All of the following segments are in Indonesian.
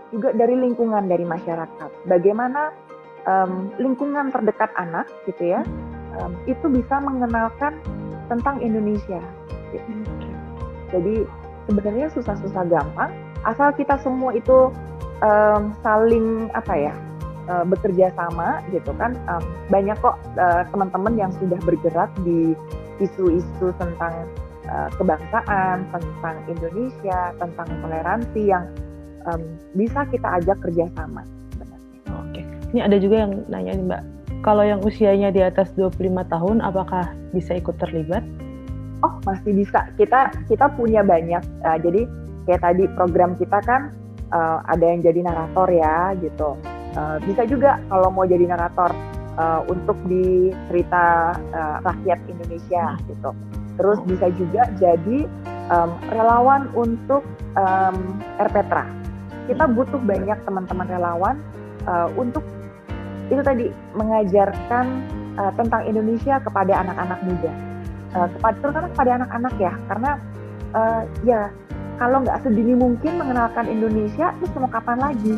juga dari lingkungan, dari masyarakat. Bagaimana lingkungan terdekat anak gitu ya, itu bisa mengenalkan tentang Indonesia. Gitu. Jadi sebenarnya susah-susah gampang, asal kita semua itu saling bekerja sama gitu kan. Banyak kok teman-teman yang sudah bergerak di isu-isu tentang kebangsaan, tentang Indonesia, tentang toleransi yang bisa kita ajak kerjasama sebenarnya. Oke, ini ada juga yang nanya nih Mbak, kalau yang usianya di atas 25 tahun apakah bisa ikut terlibat? Oh, masih bisa. Kita punya banyak. Jadi kayak tadi program kita kan ada yang jadi narator ya gitu. Bisa juga kalau mau jadi narator untuk di cerita rakyat Indonesia gitu. Terus bisa juga jadi relawan untuk RPTRA. Kita butuh banyak teman-teman relawan untuk itu tadi mengajarkan tentang Indonesia kepada anak-anak muda, terutama kepada anak-anak ya, karena ya kalau nggak sedini mungkin mengenalkan Indonesia, terus mau kapan lagi?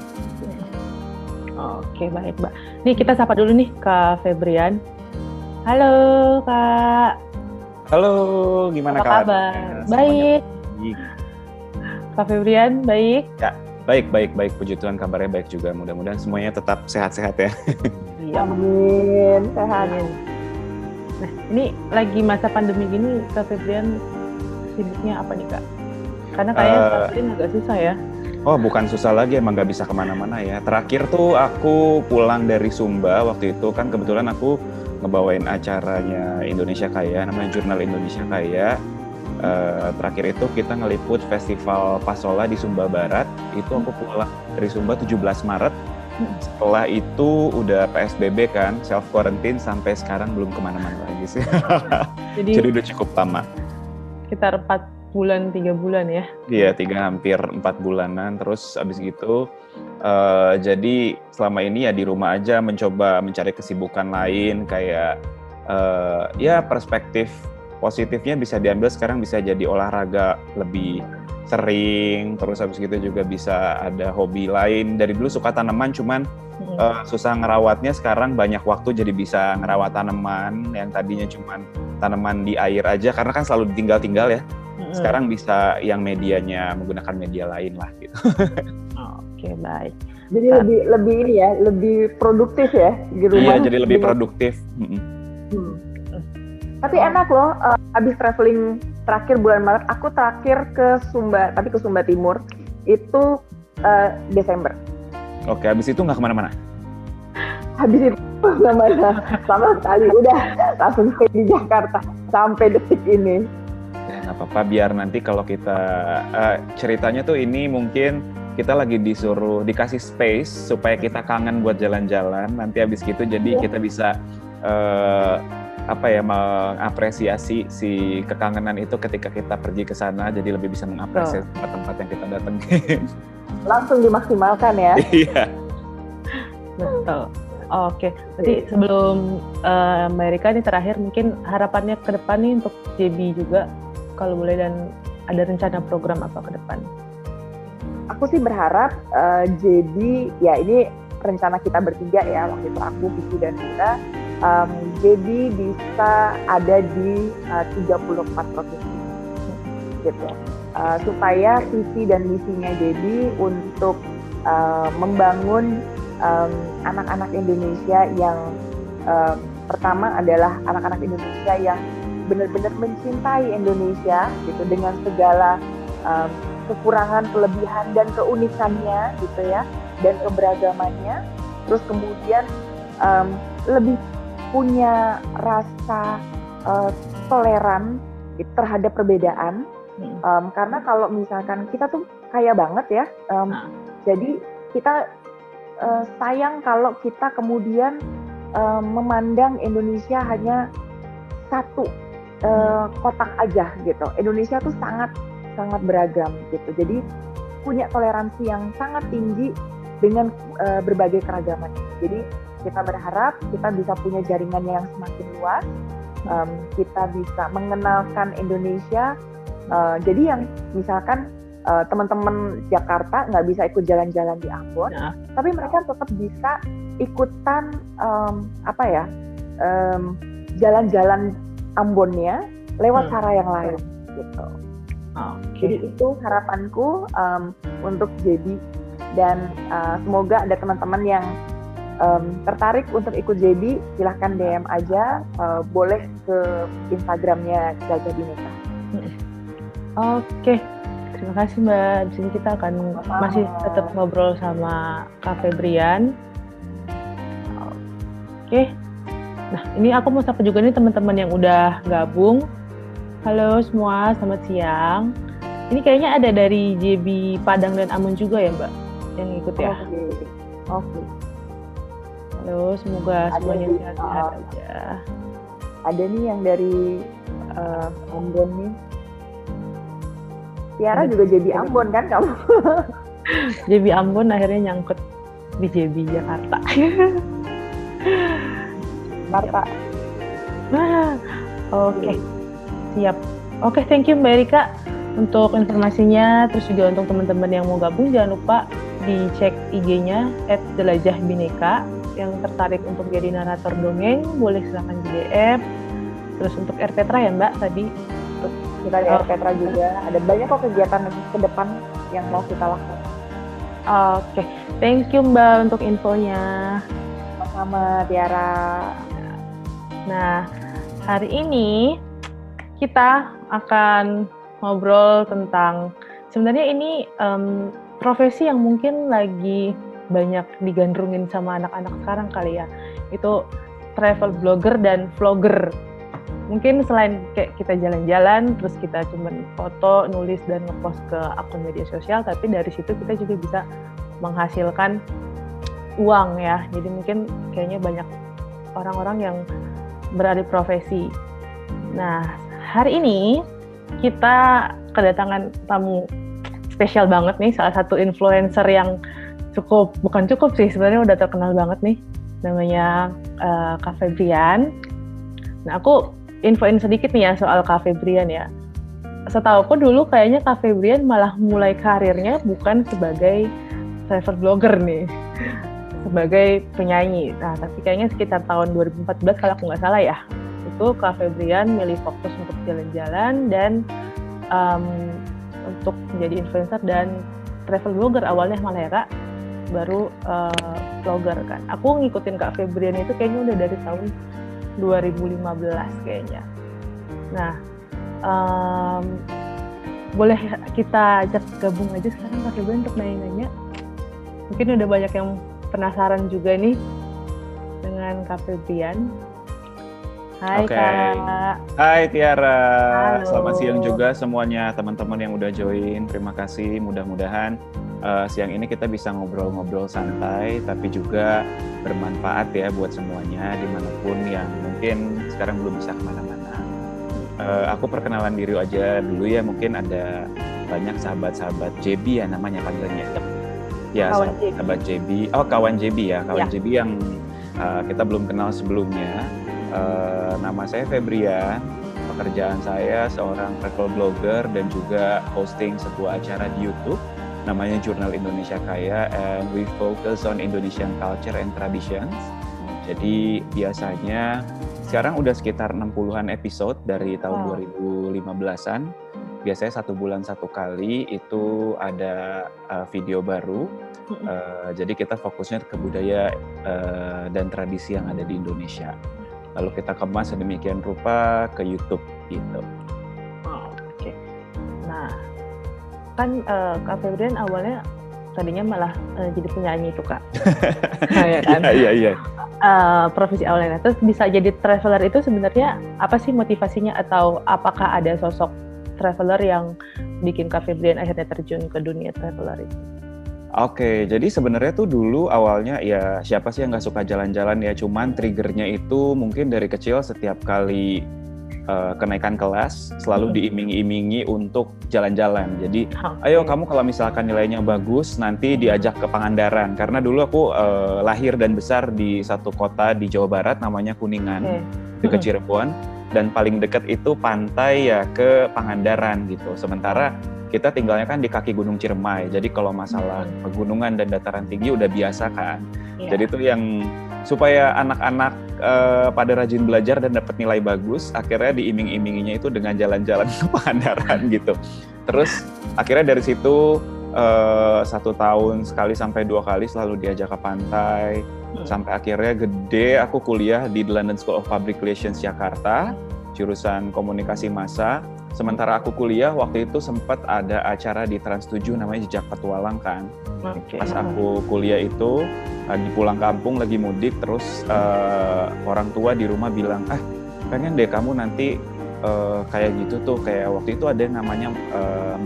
Oke, baik Mbak. Nih kita sapa dulu nih Kak Febrian. Halo Kak. Halo, gimana Kak? Apa kabar? Baik. Kak Febrian, baik? Ya, baik. Puji Tuhan kabarnya baik juga. Mudah-mudahan semuanya tetap sehat-sehat ya. Amin, sehat. Nah, ini lagi masa pandemi gini, Kak Febrian sibuknya apa nih Kak? Karena kayaknya saat ini agak susah ya. Oh, bukan susah lagi, emang nggak bisa kemana-mana ya. Terakhir tuh aku pulang dari Sumba waktu itu kan kebetulan aku ngebawain acaranya Indonesia Kaya, namanya Jurnal Indonesia Kaya. Terakhir itu kita ngeliput Festival Pasola di Sumba Barat. Itu aku pulang dari Sumba 17 Maret. Setelah itu udah PSBB kan, self quarantine sampai sekarang belum kemana-mana lagi sih. Jadi udah cukup lama. Sekitar 3 bulan ya? Iya, hampir 4 bulanan. Terus abis gitu, jadi selama ini ya di rumah aja mencoba mencari kesibukan lain kayak ya perspektif positifnya bisa diambil sekarang bisa jadi olahraga lebih sering, terus habis gitu juga bisa ada hobi lain. Dari dulu suka tanaman cuman susah ngerawatnya, sekarang banyak waktu jadi bisa ngerawat tanaman yang tadinya cuman tanaman di air aja karena kan selalu ditinggal-tinggal ya. Sekarang bisa yang medianya menggunakan media lain lah gitu. Oke, baik. Jadi lebih ini ya, lebih produktif ya di rumah. Iya, jadi lebih produktif. Tapi enak loh, habis traveling terakhir bulan Maret, aku terakhir ke Sumba, tapi ke Sumba Timur, itu Desember. Oke, habis itu nggak kemana-mana? Habis itu kemana-mana, sama sekali, udah langsung stay di Jakarta, sampai detik ini. Ya nggak apa-apa, biar nanti kalau kita, ceritanya tuh ini mungkin kita lagi dikasih space, supaya kita kangen buat jalan-jalan, nanti habis gitu jadi kita bisa, mengapresiasi si kekangenan itu ketika kita pergi ke sana, jadi lebih bisa mengapresiasi tempat-tempat yang kita datengin. Langsung dimaksimalkan ya. Iya. Betul. Oke, berarti sebelum Amerika ini terakhir mungkin harapannya ke depan nih untuk JB juga kalau boleh, dan ada rencana program apa ke depan? Aku sih berharap JB, ya ini rencana kita bertiga ya, waktu itu aku, Vicky dan Mira, JB bisa ada di 34 provinsi gitu, supaya visi dan misinya JB untuk membangun anak-anak Indonesia yang pertama adalah anak-anak Indonesia yang benar-benar mencintai Indonesia gitu, dengan segala kekurangan, kelebihan dan keunikannya gitu ya, dan keberagamannya. Terus kemudian lebih punya rasa toleran terhadap perbedaan. Karena kalau misalkan kita tuh kaya banget ya, jadi kita sayang kalau kita kemudian memandang Indonesia hanya satu kotak aja gitu. Indonesia tuh sangat beragam gitu. Jadi punya toleransi yang sangat tinggi dengan berbagai keragaman. Jadi kita berharap kita bisa punya jaringan yang semakin luas. Kita bisa mengenalkan Indonesia. Jadi yang misalkan teman-teman Jakarta nggak bisa ikut jalan-jalan di Ambon, tapi mereka tetap bisa ikutan jalan-jalan Ambonnya lewat cara yang lain gitu. Jadi itu harapanku untuk JB, dan semoga ada teman-teman yang tertarik untuk ikut JB, silahkan DM aja, boleh ke Instagramnya Gajah Bhinneka. Oke, terima kasih Mbak. Di sini kita akan masih tetap ngobrol sama Kak Febrian. Oke. Nah, ini aku mau sapa juga nih teman-teman yang udah gabung. Halo semua, selamat siang. Ini kayaknya ada dari JB Padang dan Ambon juga ya Mbak, yang ikut ya? Oke. Halo, semoga semuanya sehat-sehat aja. Ada nih yang dari Ambon nih. Tiara juga JB Ambon kan kamu? JB Ambon akhirnya nyangkut di JB Jakarta. Marta. Oke. Siap. Oke, thank you Mbak Erika untuk informasinya. Terus juga untuk teman-teman yang mau gabung, jangan lupa dicek IG-nya @jelajahbhinneka. Yang tertarik untuk jadi narator dongeng, boleh silakan di DM. Terus untuk RPetra ya Mbak tadi. Kita di RPetra juga. Ada banyak kok kegiatan ke depan yang mau kita lakukan. Oke, thank you Mbak untuk infonya. Sama Tiara. Nah, hari ini kita akan ngobrol tentang, sebenarnya ini profesi yang mungkin lagi banyak digandrungin sama anak-anak sekarang kali ya. Itu travel blogger dan vlogger. Mungkin selain kayak kita jalan-jalan, terus kita cuman foto, nulis, dan ngepost ke akun media sosial, tapi dari situ kita juga bisa menghasilkan uang ya. Jadi mungkin kayaknya banyak orang-orang yang beralih profesi. Nah, hari ini kita kedatangan tamu spesial banget nih, salah satu influencer yang bukan cukup sih, sebenarnya udah terkenal banget nih, namanya Kak Febrian. Nah, aku infoin sedikit nih ya soal Kak Febrian ya. Setauku dulu kayaknya Kak Febrian malah mulai karirnya bukan sebagai travel blogger nih, sebagai penyanyi. Nah, tapi kayaknya sekitar tahun 2014 kalau aku nggak salah ya, itu Kak Febrian milih fokus untuk jalan-jalan dan untuk menjadi influencer dan travel blogger. Awalnya Malera, baru vlogger kan. Aku ngikutin Kak Febrian itu kayaknya udah dari tahun 2015 kayaknya. Nah, boleh kita ajak gabung aja sekarang Kak Febrian untuk nanya-nanya. Mungkin udah banyak yang penasaran juga nih dengan Kak Febrian. Hai Kak. Hai Tiara. Halo. Selamat siang juga semuanya teman-teman yang udah join. Terima kasih. Mudah-mudahan siang ini kita bisa ngobrol-ngobrol santai, tapi juga bermanfaat ya buat semuanya dimanapun yang mungkin sekarang belum bisa kemana-mana. Aku perkenalan diri aja dulu ya. Mungkin ada banyak sahabat-sahabat JB ya namanya panggilannya. Ya, sahabat JB. Oh, kawan JB ya. Kawan JB yang kita belum kenal sebelumnya. Nama saya Febrian, pekerjaan saya seorang travel blogger dan juga hosting sebuah acara di YouTube namanya Jurnal Indonesia Kaya, and we focus on Indonesian culture and traditions. Jadi biasanya sekarang udah sekitar 60-an episode dari tahun 2015-an. Biasanya 1 bulan 1 kali itu ada video baru. Jadi kita fokusnya ke budaya dan tradisi yang ada di Indonesia. Lalu kita kemas sedemikian rupa ke YouTube gitu. Oke. Nah, kan Kak Febrian awalnya tadinya malah jadi penyanyi itu Kak. Ya kan? Iya. Profesi awalnya. Terus bisa jadi traveler itu sebenarnya apa sih motivasinya, atau apakah ada sosok traveler yang bikin Kak Febrian akhirnya terjun ke dunia traveler itu? Oke, jadi sebenarnya tuh dulu awalnya ya siapa sih yang nggak suka jalan-jalan ya, cuman triggernya itu mungkin dari kecil setiap kali kenaikan kelas selalu diiming-imingi untuk jalan-jalan. Jadi ayo kamu kalau misalkan nilainya bagus nanti diajak ke Pangandaran, karena dulu aku lahir dan besar di satu kota di Jawa Barat namanya Kuningan, dekat Cirebon, dan paling dekat itu pantai ya ke Pangandaran gitu. Sementara kita tinggalnya kan di kaki Gunung Ciremai. Jadi kalau masalah pegunungan dan dataran tinggi udah biasa kan. Jadi itu yang supaya anak-anak pada rajin belajar dan dapat nilai bagus, akhirnya diiming-iminginya itu dengan jalan-jalan ke Pangandaran gitu. Terus akhirnya dari situ 1 tahun sekali sampai 2 kali selalu diajak ke pantai. Sampai akhirnya gede aku kuliah di London School of Public Relations Jakarta, jurusan komunikasi massa. Sementara aku kuliah waktu itu sempat ada acara di Trans 7 namanya Jejak Petualang kan. Pas aku kuliah itu di pulang kampung lagi mudik, terus orang tua di rumah bilang, pengen deh kamu nanti kayak gitu tuh, kayak waktu itu ada yang namanya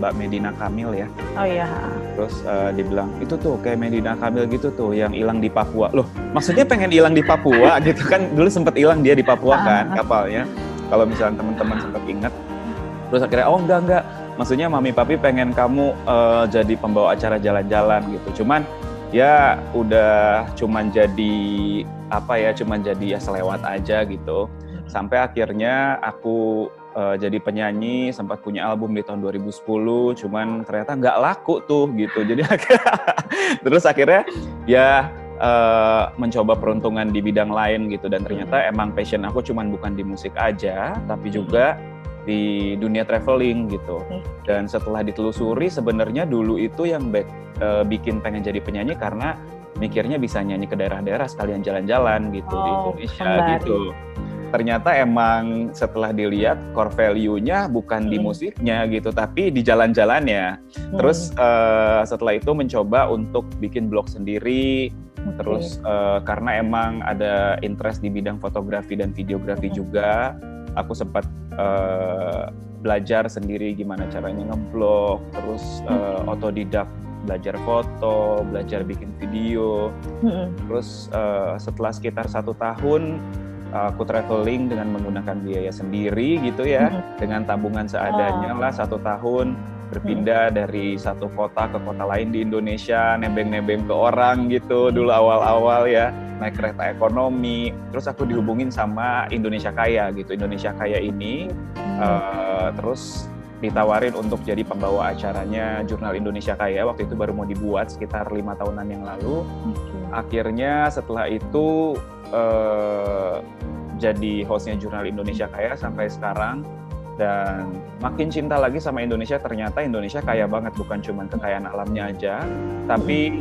Mbak Medina Kamil ya. Oh iya. Terus dia bilang, itu tuh kayak Medina Kamil gitu tuh yang hilang di Papua. Loh, maksudnya pengen hilang di Papua gitu kan, dulu sempat hilang dia di Papua kan kapalnya. Kalau misalnya teman-teman sempat ingat. Terus akhirnya, oh enggak, maksudnya mami papi pengen kamu jadi pembawa acara jalan-jalan gitu. Cuman ya udah cuman jadi ya selewat aja gitu. Sampai akhirnya aku jadi penyanyi, sempat punya album di tahun 2010, cuman ternyata nggak laku tuh gitu. Jadi terus akhirnya ya mencoba peruntungan di bidang lain gitu, dan ternyata emang passion aku cuman bukan di musik aja, tapi juga di dunia traveling gitu. Dan setelah ditelusuri sebenarnya dulu itu yang bikin pengen jadi penyanyi karena mikirnya bisa nyanyi ke daerah-daerah sekalian jalan-jalan gitu di Indonesia gitu. Ternyata emang setelah dilihat core value-nya bukan di musiknya gitu, tapi di jalan-jalannya. Terus setelah itu mencoba untuk bikin blog sendiri. Terus karena emang ada interest di bidang fotografi dan videografi juga, aku sempat belajar sendiri gimana caranya ngeblog, terus otodidak belajar foto, belajar bikin video. Terus setelah sekitar 1 tahun aku traveling dengan menggunakan biaya sendiri gitu ya, dengan tabungan seadanya lah 1 tahun, berpindah dari satu kota ke kota lain di Indonesia, nebeng-nebeng ke orang gitu dulu awal-awal ya, naik kereta ekonomi. Terus aku dihubungin sama Indonesia Kaya gitu. Indonesia Kaya ini terus ditawarin untuk jadi pembawa acaranya Jurnal Indonesia Kaya. Waktu itu baru mau dibuat sekitar 5 tahunan yang lalu. Akhirnya setelah itu jadi hostnya Jurnal Indonesia Kaya sampai sekarang. Dan makin cinta lagi sama Indonesia. Ternyata Indonesia kaya banget, bukan cuma kekayaan alamnya aja, tapi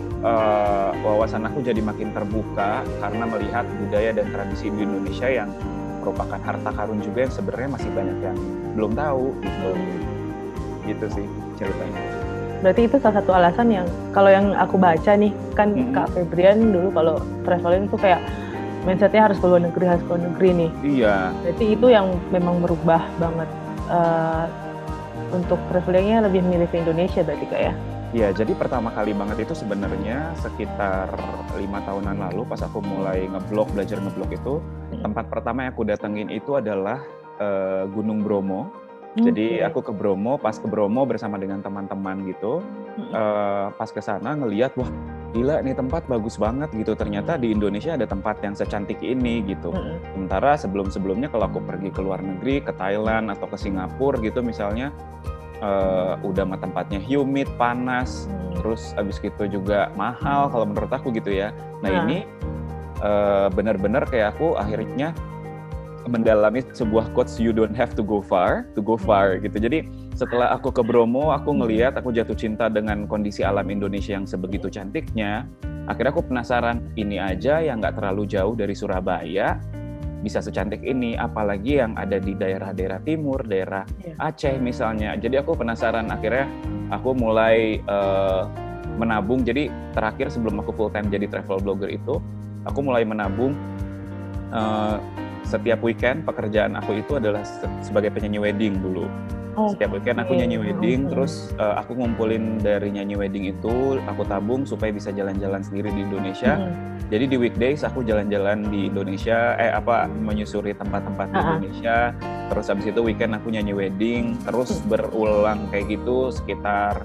wawasan aku jadi makin terbuka karena melihat budaya dan tradisi di Indonesia yang merupakan harta karun juga yang sebenarnya masih banyak yang belum tahu gitu. Gitu sih ceritanya. Berarti itu salah satu alasan yang kalau yang aku baca nih kan Kak Febrian dulu kalau traveling tuh kayak mindsetnya harus ke luar negeri nih. Iya. Berarti itu yang memang merubah banget untuk travelingnya lebih milih ke Indonesia berarti Kak ya? Iya, jadi pertama kali banget itu sebenarnya sekitar 5 tahunan lalu pas aku mulai belajar ngeblog itu, tempat pertama yang aku datengin itu adalah Gunung Bromo. Jadi aku ke Bromo, pas ke Bromo bersama dengan teman-teman gitu, pas ke sana ngelihat, wah gila nih tempat bagus banget gitu, ternyata di Indonesia ada tempat yang secantik ini gitu. Sementara sebelum-sebelumnya kalau aku pergi ke luar negeri, ke Thailand atau ke Singapura gitu misalnya, udah mah tempatnya humid, panas, terus abis gitu juga mahal kalau menurut aku gitu ya. Nah ini benar-benar kayak aku akhirnya mendalami sebuah quotes, you don't have to go far gitu. Jadi setelah aku ke Bromo, aku ngelihat, aku jatuh cinta dengan kondisi alam Indonesia yang sebegitu cantiknya. Akhirnya aku penasaran, ini aja yang nggak terlalu jauh dari Surabaya bisa secantik ini, apalagi yang ada di daerah-daerah timur, daerah Aceh misalnya. Jadi aku penasaran, akhirnya aku mulai menabung. Jadi terakhir sebelum aku full time jadi travel blogger itu, aku mulai menabung. Setiap weekend pekerjaan aku itu adalah sebagai penyanyi wedding dulu. Setiap weekend aku nyanyi wedding, terus aku ngumpulin dari nyanyi wedding itu, aku tabung supaya bisa jalan-jalan sendiri di Indonesia. Jadi di weekdays aku jalan-jalan di Indonesia, menyusuri tempat-tempat di Indonesia. Terus habis itu weekend aku nyanyi wedding, terus berulang kayak gitu sekitar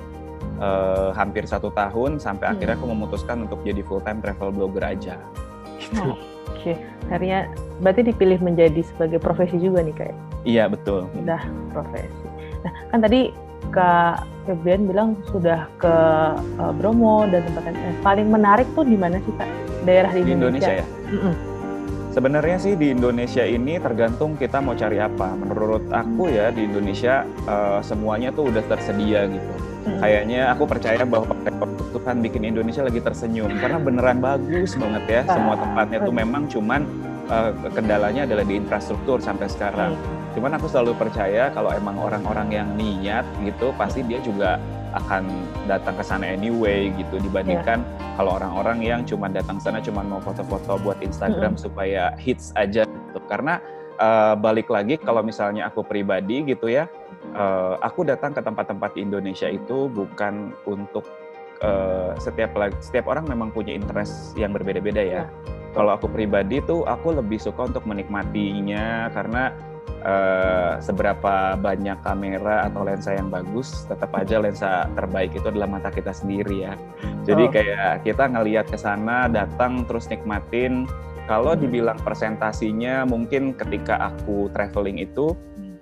hampir 1 tahun sampai akhirnya aku memutuskan untuk jadi full time travel blogger aja. Gitu. Oke, akhirnya berarti dipilih menjadi sebagai profesi juga nih Kak? Iya betul. Udah profesi. Nah kan tadi Kak Febrian bilang sudah ke Bromo dan tempat yang paling menarik tuh di mana sih Kak? Daerah di Indonesia ya? Mm-mm. Sebenarnya sih di Indonesia ini tergantung kita mau cari apa. Menurut aku ya di Indonesia semuanya tuh udah tersedia gitu. Kayaknya aku percaya bahwa Tuhan bikin Indonesia lagi tersenyum karena beneran bagus banget ya. Semua tempatnya tuh memang cuman kendalanya adalah di infrastruktur sampai sekarang. Cuman aku selalu percaya kalau emang orang-orang yang niat gitu pasti dia juga akan datang ke sana anyway gitu dibandingkan kalau orang-orang yang cuma datang sana cuma mau foto-foto buat Instagram supaya hits aja gitu. Karena balik lagi kalau misalnya aku pribadi gitu ya, aku datang ke tempat-tempat di Indonesia itu bukan untuk setiap orang memang punya interest yang berbeda-beda ya. Kalau aku pribadi tuh aku lebih suka untuk menikmatinya karena seberapa banyak kamera atau lensa yang bagus, tetap aja lensa terbaik itu adalah mata kita sendiri ya. Jadi kayak kita ngelihat ke sana, datang terus nikmatin. Kalau dibilang presentasinya mungkin ketika aku traveling itu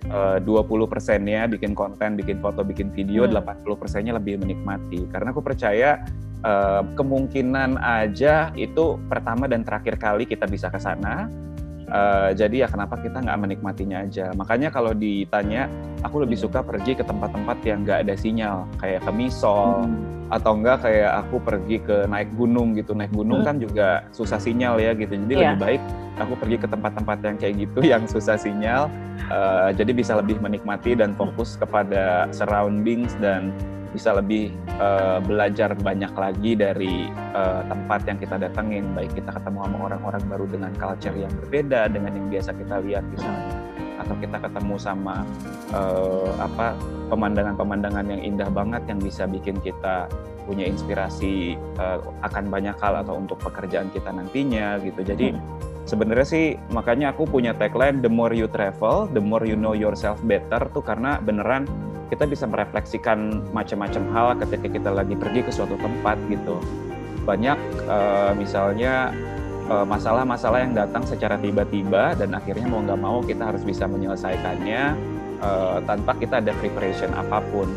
20%-nya bikin konten, bikin foto, bikin video, 80%-nya lebih menikmati. Karena aku percaya kemungkinan aja itu pertama dan terakhir kali kita bisa ke sana. Jadi ya kenapa kita nggak menikmatinya aja. Makanya kalau ditanya, aku lebih suka pergi ke tempat-tempat yang nggak ada sinyal, kayak ke Misol, atau enggak kayak aku pergi ke naik gunung gitu. Naik gunung kan juga susah sinyal ya gitu. Jadi lebih baik aku pergi ke tempat-tempat yang kayak gitu, yang susah sinyal. Jadi bisa lebih menikmati dan fokus kepada surroundings dan bisa lebih belajar banyak lagi dari tempat yang kita datengin, baik kita ketemu sama orang-orang baru dengan culture yang berbeda dengan yang biasa kita lihat misalnya, atau kita ketemu sama pemandangan-pemandangan yang indah banget yang bisa bikin kita punya inspirasi akan banyak hal atau untuk pekerjaan kita nantinya gitu. Jadi sebenarnya sih makanya aku punya tagline the more you travel, the more you know yourself better tuh karena beneran kita bisa merefleksikan macam-macam hal ketika kita lagi pergi ke suatu tempat gitu. Banyak misalnya masalah-masalah yang datang secara tiba-tiba dan akhirnya mau nggak mau kita harus bisa menyelesaikannya tanpa kita ada preparation apapun.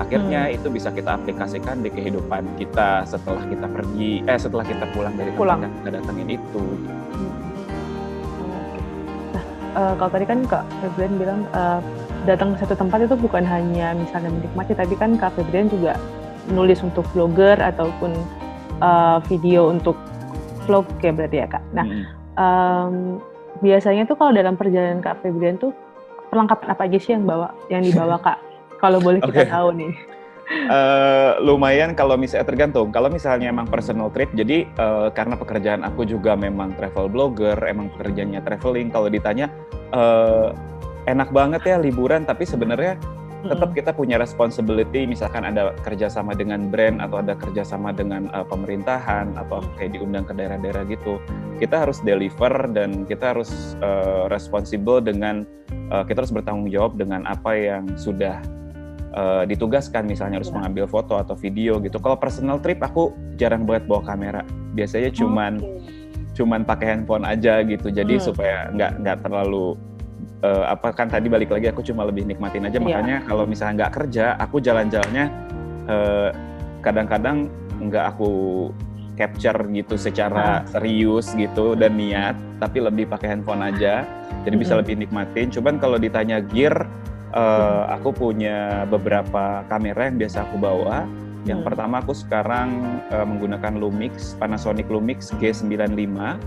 Akhirnya itu bisa kita aplikasikan di kehidupan kita setelah kita setelah kita pulang dari tempat yang kita datangin itu. Nah, kalau tadi kan Kak Febrian bilang datang ke satu tempat itu bukan hanya misalnya menikmati, tapi kan Kak Febrian juga nulis untuk vlogger ataupun video untuk vlog ya berarti ya Kak. Nah, biasanya tuh kalau dalam perjalanan Kak Febrian tuh perlengkapan apa aja sih yang dibawa Kak? Kalau boleh kita tahu nih. Lumayan kalau misalnya tergantung. Kalau misalnya emang personal trip, jadi karena pekerjaan aku juga memang travel blogger, emang pekerjaannya traveling. Kalau ditanya enak banget ya liburan, tapi sebenarnya tetap kita punya responsibility. Misalkan ada kerjasama dengan brand atau ada kerjasama dengan pemerintahan atau kayak diundang ke daerah-daerah gitu, kita harus deliver dan kita harus responsible dengan kita harus bertanggung jawab dengan apa yang sudah ditugaskan. Misalnya harus mengambil foto atau video gitu. Kalau personal trip aku jarang banget bawa kamera. Biasanya cuman pakai handphone aja gitu. Jadi supaya nggak terlalu kan tadi balik lagi aku cuma lebih nikmatin aja. Makanya kalau misalnya nggak kerja, aku jalan-jalannya kadang-kadang nggak aku capture gitu secara serius gitu dan niat, tapi lebih pakai handphone aja. Jadi bisa lebih nikmatin. Cuman kalau ditanya gear, aku punya beberapa kamera yang biasa aku bawa. Yang pertama aku sekarang menggunakan Lumix, Panasonic Lumix G95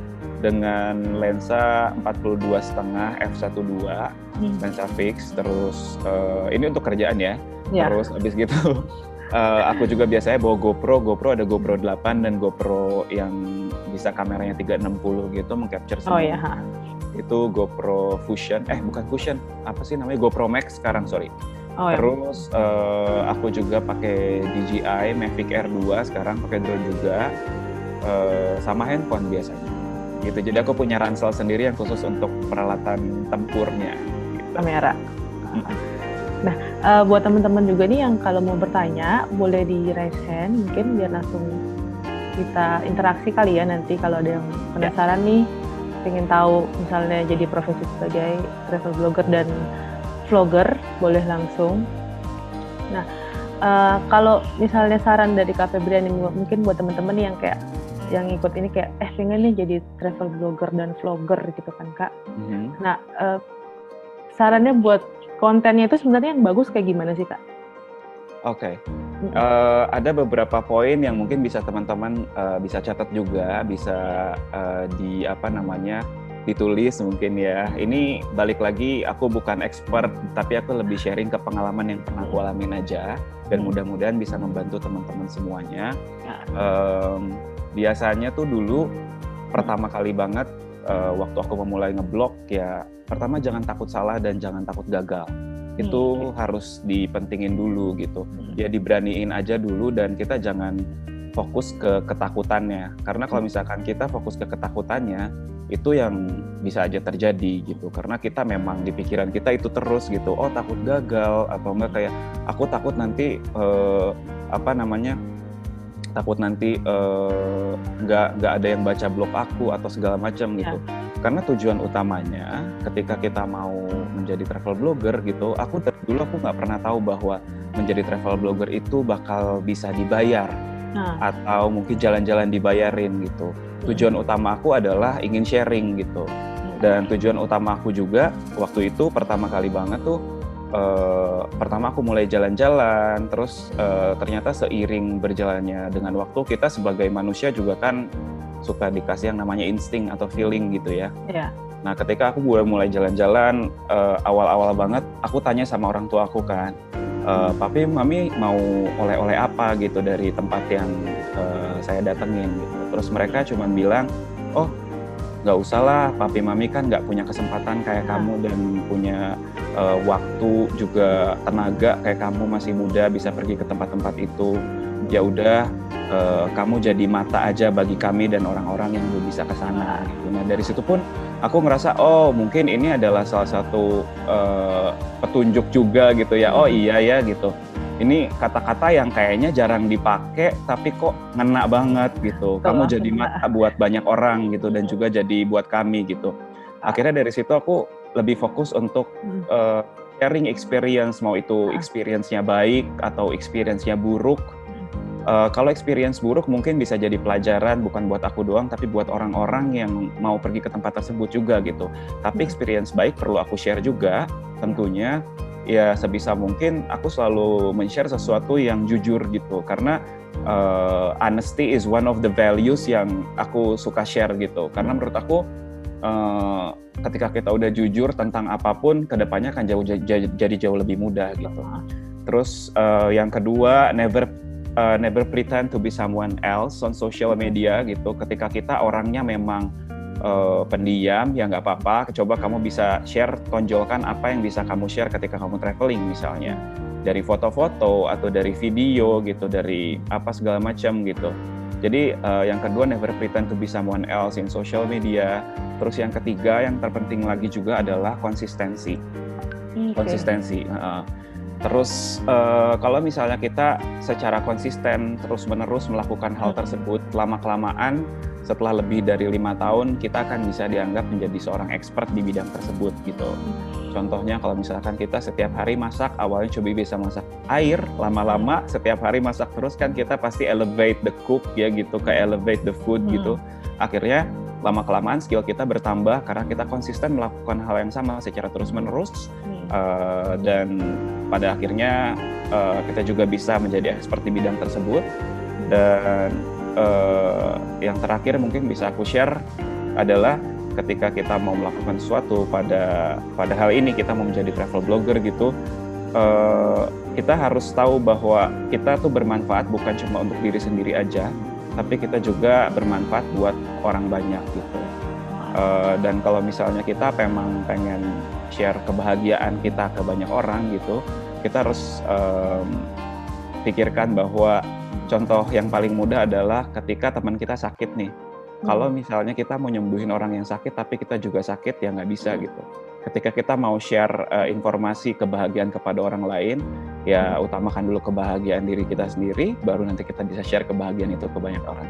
dengan lensa 42,5 f1.2 lensa fix. Terus ini untuk kerjaan ya. Terus abis gitu aku juga biasanya bawa GoPro ada GoPro 8 dan GoPro yang bisa kameranya 360 gitu mengcapture semua. Itu GoPro Fusion, bukan Fusion, apa sih namanya, GoPro Max sekarang, sorry. Terus aku juga pakai DJI Mavic Air 2 sekarang, pakai drone juga, sama handphone biasanya. Gitu. Jadi aku punya ransel sendiri yang khusus untuk peralatan tempurnya. Gitu. Kamera. Nah, buat teman-teman juga nih yang kalau mau bertanya, boleh di raise hand, mungkin biar langsung kita interaksi kali ya nanti kalau ada yang penasaran nih, pengen tahu misalnya jadi profesi sebagai travel blogger dan vlogger, boleh langsung. Kalau misalnya saran dari Kak Febrian mungkin buat teman-teman yang kayak yang ikut ini kayak pengen nih jadi travel blogger dan vlogger gitu kan Kak. Nah, sarannya buat kontennya itu sebenarnya yang bagus kayak gimana sih Kak? Oke. Ada beberapa poin yang mungkin bisa teman-teman bisa catat juga, bisa ditulis mungkin ya. Ini balik lagi, aku bukan expert, tapi aku lebih sharing ke pengalaman yang pernah aku alamin aja, dan mudah-mudahan bisa membantu teman-teman semuanya. Biasanya tuh dulu pertama kali banget waktu aku memulai ngeblog ya, pertama jangan takut salah dan jangan takut gagal. Itu harus dipentingin dulu gitu. Ya diberaniin aja dulu dan kita jangan fokus ke ketakutannya. Karena kalau misalkan kita fokus ke ketakutannya, itu yang bisa aja terjadi gitu. Karena kita memang di pikiran kita itu terus gitu. Oh takut gagal atau enggak kayak aku takut nanti takut nanti nggak ada yang baca blog aku atau segala macam gitu. Karena tujuan utamanya ketika kita mau menjadi travel blogger gitu, dulu aku nggak pernah tahu bahwa menjadi travel blogger itu bakal bisa dibayar atau mungkin jalan-jalan dibayarin gitu. Tujuan utama aku adalah ingin sharing gitu. Dan tujuan utama aku juga waktu itu pertama kali banget tuh pertama aku mulai jalan-jalan, terus ternyata seiring berjalannya dengan waktu kita sebagai manusia juga kan suka dikasih yang namanya insting atau feeling gitu ya. Nah ketika aku mulai jalan-jalan, awal-awal banget aku tanya sama orang tua aku kan, papi mami mau oleh-oleh apa gitu dari tempat yang saya datengin gitu. Terus mereka cuma bilang, oh nggak usah lah, papi mami kan nggak punya kesempatan kayak kamu dan punya waktu juga tenaga kayak kamu, masih muda bisa pergi ke tempat-tempat itu. Ya udah kamu jadi mata aja bagi kami dan orang-orang yang belum bisa ke sana gitu. Nah dari situ pun aku ngerasa oh mungkin ini adalah salah satu petunjuk juga gitu ya. Oh iya ya gitu. Ini kata-kata yang kayaknya jarang dipakai tapi kok ngena banget gitu. Kamu jadi mata buat banyak orang gitu dan juga jadi buat kami gitu. Akhirnya dari situ aku lebih fokus untuk sharing experience, mau itu experience-nya baik atau experience-nya buruk. Kalau experience buruk mungkin bisa jadi pelajaran bukan buat aku doang tapi buat orang-orang yang mau pergi ke tempat tersebut juga gitu. Tapi experience baik perlu aku share juga tentunya. Ya sebisa mungkin aku selalu men-share sesuatu yang jujur gitu. Karena honesty is one of the values yang aku suka share gitu. Karena menurut aku ketika kita udah jujur tentang apapun, kedepannya akan jadi jauh lebih mudah gitu. Terus yang kedua, never pretend to be someone else on social media gitu. Ketika kita orangnya memang pendiam, ya nggak apa-apa. Coba kamu bisa share, tonjolkan apa yang bisa kamu share ketika kamu traveling misalnya. Dari foto-foto atau dari video gitu, dari apa segala macam gitu. Jadi yang kedua, never pretend to be someone else in social media. Terus yang ketiga, yang terpenting lagi juga adalah konsistensi. Konsistensi. Terus kalau misalnya kita secara konsisten terus-menerus melakukan hal tersebut, lama-kelamaan setelah lebih dari 5 tahun kita akan bisa dianggap menjadi seorang expert di bidang tersebut gitu. Contohnya kalau misalkan kita setiap hari masak, awalnya coba bisa masak air, lama-lama setiap hari masak terus kan kita pasti elevate the cook ya gitu, kayak elevate the food gitu. Akhirnya lama-kelamaan skill kita bertambah karena kita konsisten melakukan hal yang sama secara terus-menerus dan pada akhirnya kita juga bisa menjadi expert di bidang tersebut. Dan yang terakhir mungkin bisa aku share adalah ketika kita mau melakukan sesuatu pada hal ini, kita mau menjadi travel blogger gitu, kita harus tahu bahwa kita tuh bermanfaat bukan cuma untuk diri sendiri aja, tapi kita juga bermanfaat buat orang banyak gitu. Dan kalau misalnya kita memang pengen share kebahagiaan kita ke banyak orang gitu, kita harus pikirkan bahwa contoh yang paling mudah adalah ketika teman kita sakit nih. Kalau misalnya kita mau nyembuhin orang yang sakit tapi kita juga sakit, ya nggak bisa gitu. Ketika kita mau share informasi kebahagiaan kepada orang lain, ya utamakan dulu kebahagiaan diri kita sendiri, baru nanti kita bisa share kebahagiaan itu ke banyak orang.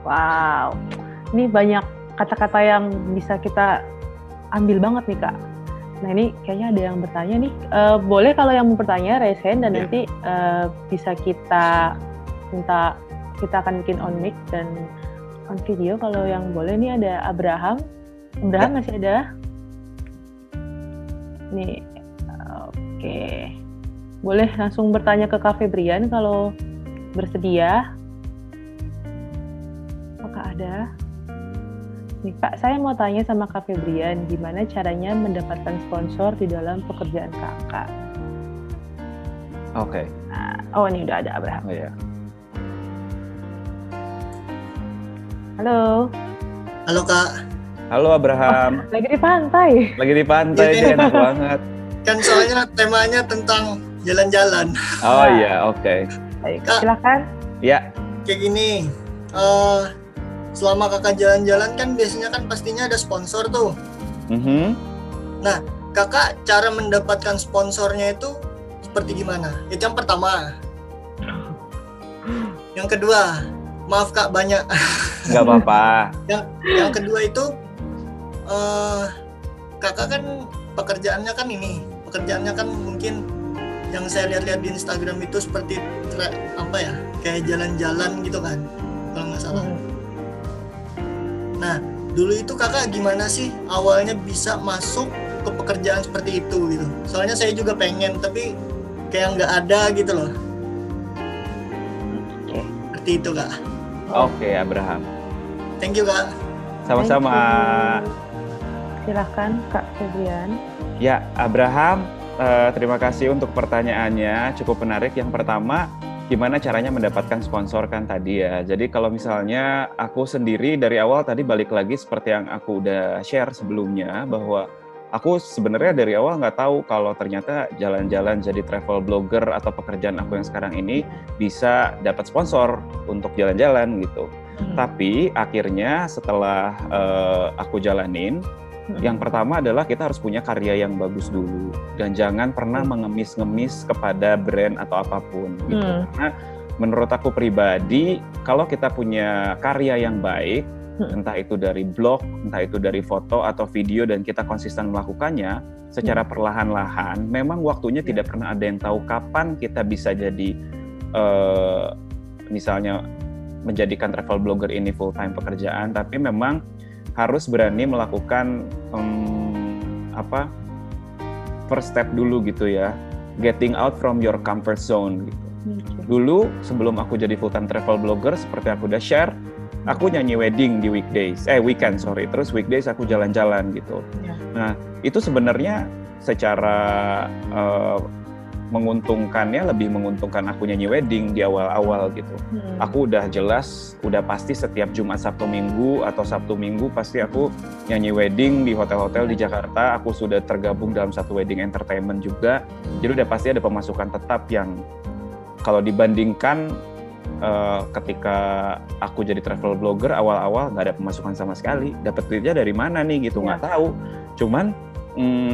Wow, ini banyak kata-kata yang bisa kita ambil banget nih Kak. Nah ini kayaknya ada yang bertanya nih. Boleh kalau yang mau bertanya raise hand dan nanti bisa kita minta, kita akan bikin on mic dan on video kalau yang boleh. Nih ada Abraham. Abraham masih ada? Nih, oke. Boleh langsung bertanya ke Kak Febrian kalau bersedia. Apakah ada? Nih Kak, saya mau tanya sama Kak Febrian, gimana caranya mendapatkan sponsor di dalam pekerjaan Kakak? Oke. Oh ini udah ada Abraham. Oh, ya. Halo. Halo Kak. Halo Abraham. Lagi di pantai. Lagi di pantai, Jadi- enak banget. Kan soalnya temanya tentang jalan-jalan. Oh iya, oke. Baik, Kak. silakan. Ya, Kayak gini, selama kakak jalan-jalan kan biasanya kan pastinya ada sponsor tuh. mhm. Kakak cara mendapatkan sponsornya itu seperti gimana? Itu yang pertama. Yang kedua, maaf Kak banyak. Nggak apa-apa. Yang kedua itu kakak kan pekerjaannya kan mungkin yang saya lihat-lihat di Instagram itu seperti kayak jalan-jalan gitu kan, kalau nggak salah. Nah, dulu itu kakak gimana sih awalnya bisa masuk ke pekerjaan seperti itu gitu? Soalnya saya juga pengen, tapi kayak nggak ada gitu loh. Oke. Seperti itu Kak. Oke, Abraham. Thank you Kak. Sama-sama. Thank you. Silakan Kak Febrian. Ya, Abraham, terima kasih untuk pertanyaannya, cukup menarik. Yang pertama, gimana caranya mendapatkan sponsor kan tadi ya. Jadi kalau misalnya aku sendiri dari awal tadi balik lagi seperti yang aku udah share sebelumnya, bahwa aku sebenarnya dari awal nggak tahu kalau ternyata jalan-jalan jadi travel blogger atau pekerjaan aku yang sekarang ini bisa dapat sponsor untuk jalan-jalan gitu. Tapi akhirnya setelah aku jalanin, yang pertama adalah kita harus punya karya yang bagus dulu dan jangan pernah mengemis-ngemis kepada brand atau apapun gitu. Karena menurut aku pribadi, kalau kita punya karya yang baik, entah itu dari blog, entah itu dari foto atau video, dan kita konsisten melakukannya secara perlahan-lahan, memang waktunya tidak pernah ada yang tahu kapan kita bisa jadi misalnya menjadikan travel blogger ini full time pekerjaan, tapi memang harus berani melakukan first step dulu gitu ya, getting out from your comfort zone gitu. Dulu sebelum aku jadi full time travel blogger, seperti aku udah share, aku nyanyi wedding di weekend, terus weekdays aku jalan-jalan gitu. Nah itu sebenarnya secara menguntungkannya lebih menguntungkan aku nyanyi wedding di awal-awal gitu. Aku udah jelas, udah pasti setiap Jumat, Sabtu, Minggu atau Sabtu, Minggu pasti aku nyanyi wedding di hotel-hotel di Jakarta. Aku sudah tergabung dalam satu wedding entertainment juga. Jadi udah pasti ada pemasukan tetap yang kalau dibandingkan ketika aku jadi travel blogger awal-awal nggak ada pemasukan sama sekali. Dapat duitnya dari mana nih gitu, nggak tahu. Cuman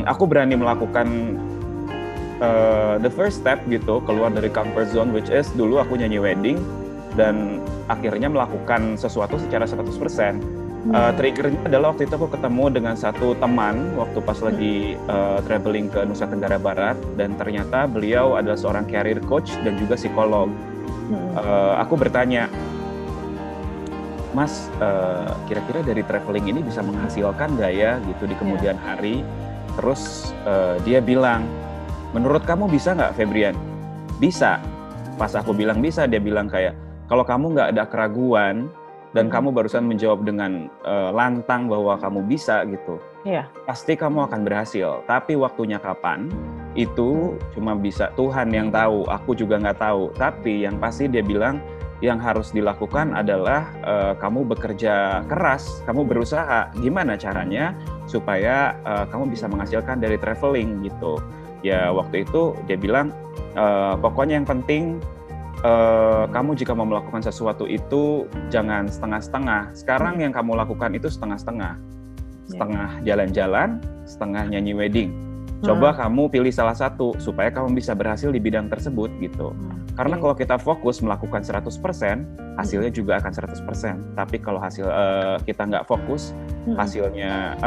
aku berani melakukan the first step gitu, keluar dari comfort zone, which is dulu aku nyanyi wedding dan akhirnya melakukan sesuatu secara 100%. Triggernya adalah waktu itu aku ketemu dengan satu teman waktu pas lagi traveling ke Nusa Tenggara Barat, dan ternyata beliau adalah seorang career coach dan juga psikolog. Aku bertanya, Mas, kira-kira dari traveling ini bisa menghasilkan nggak ya gitu di kemudian hari? Terus dia bilang, menurut kamu bisa nggak, Febrian? Bisa. Pas aku bilang bisa, dia bilang kayak, kalau kamu nggak ada keraguan dan kamu barusan menjawab dengan lantang bahwa kamu bisa gitu, pasti kamu akan berhasil. Tapi waktunya kapan, itu cuma bisa Tuhan yang tahu, aku juga nggak tahu. Tapi yang pasti dia bilang, yang harus dilakukan adalah kamu bekerja keras, kamu berusaha. Gimana caranya supaya kamu bisa menghasilkan dari traveling gitu. Ya waktu itu dia bilang, pokoknya yang penting kamu jika mau melakukan sesuatu itu jangan setengah-setengah. Sekarang yang kamu lakukan itu setengah-setengah. Setengah jalan-jalan, setengah nyanyi wedding. Coba kamu pilih salah satu supaya kamu bisa berhasil di bidang tersebut gitu. Karena kalau kita fokus melakukan 100%, hasilnya juga akan 100%. Tapi kalau kita nggak fokus, hasilnya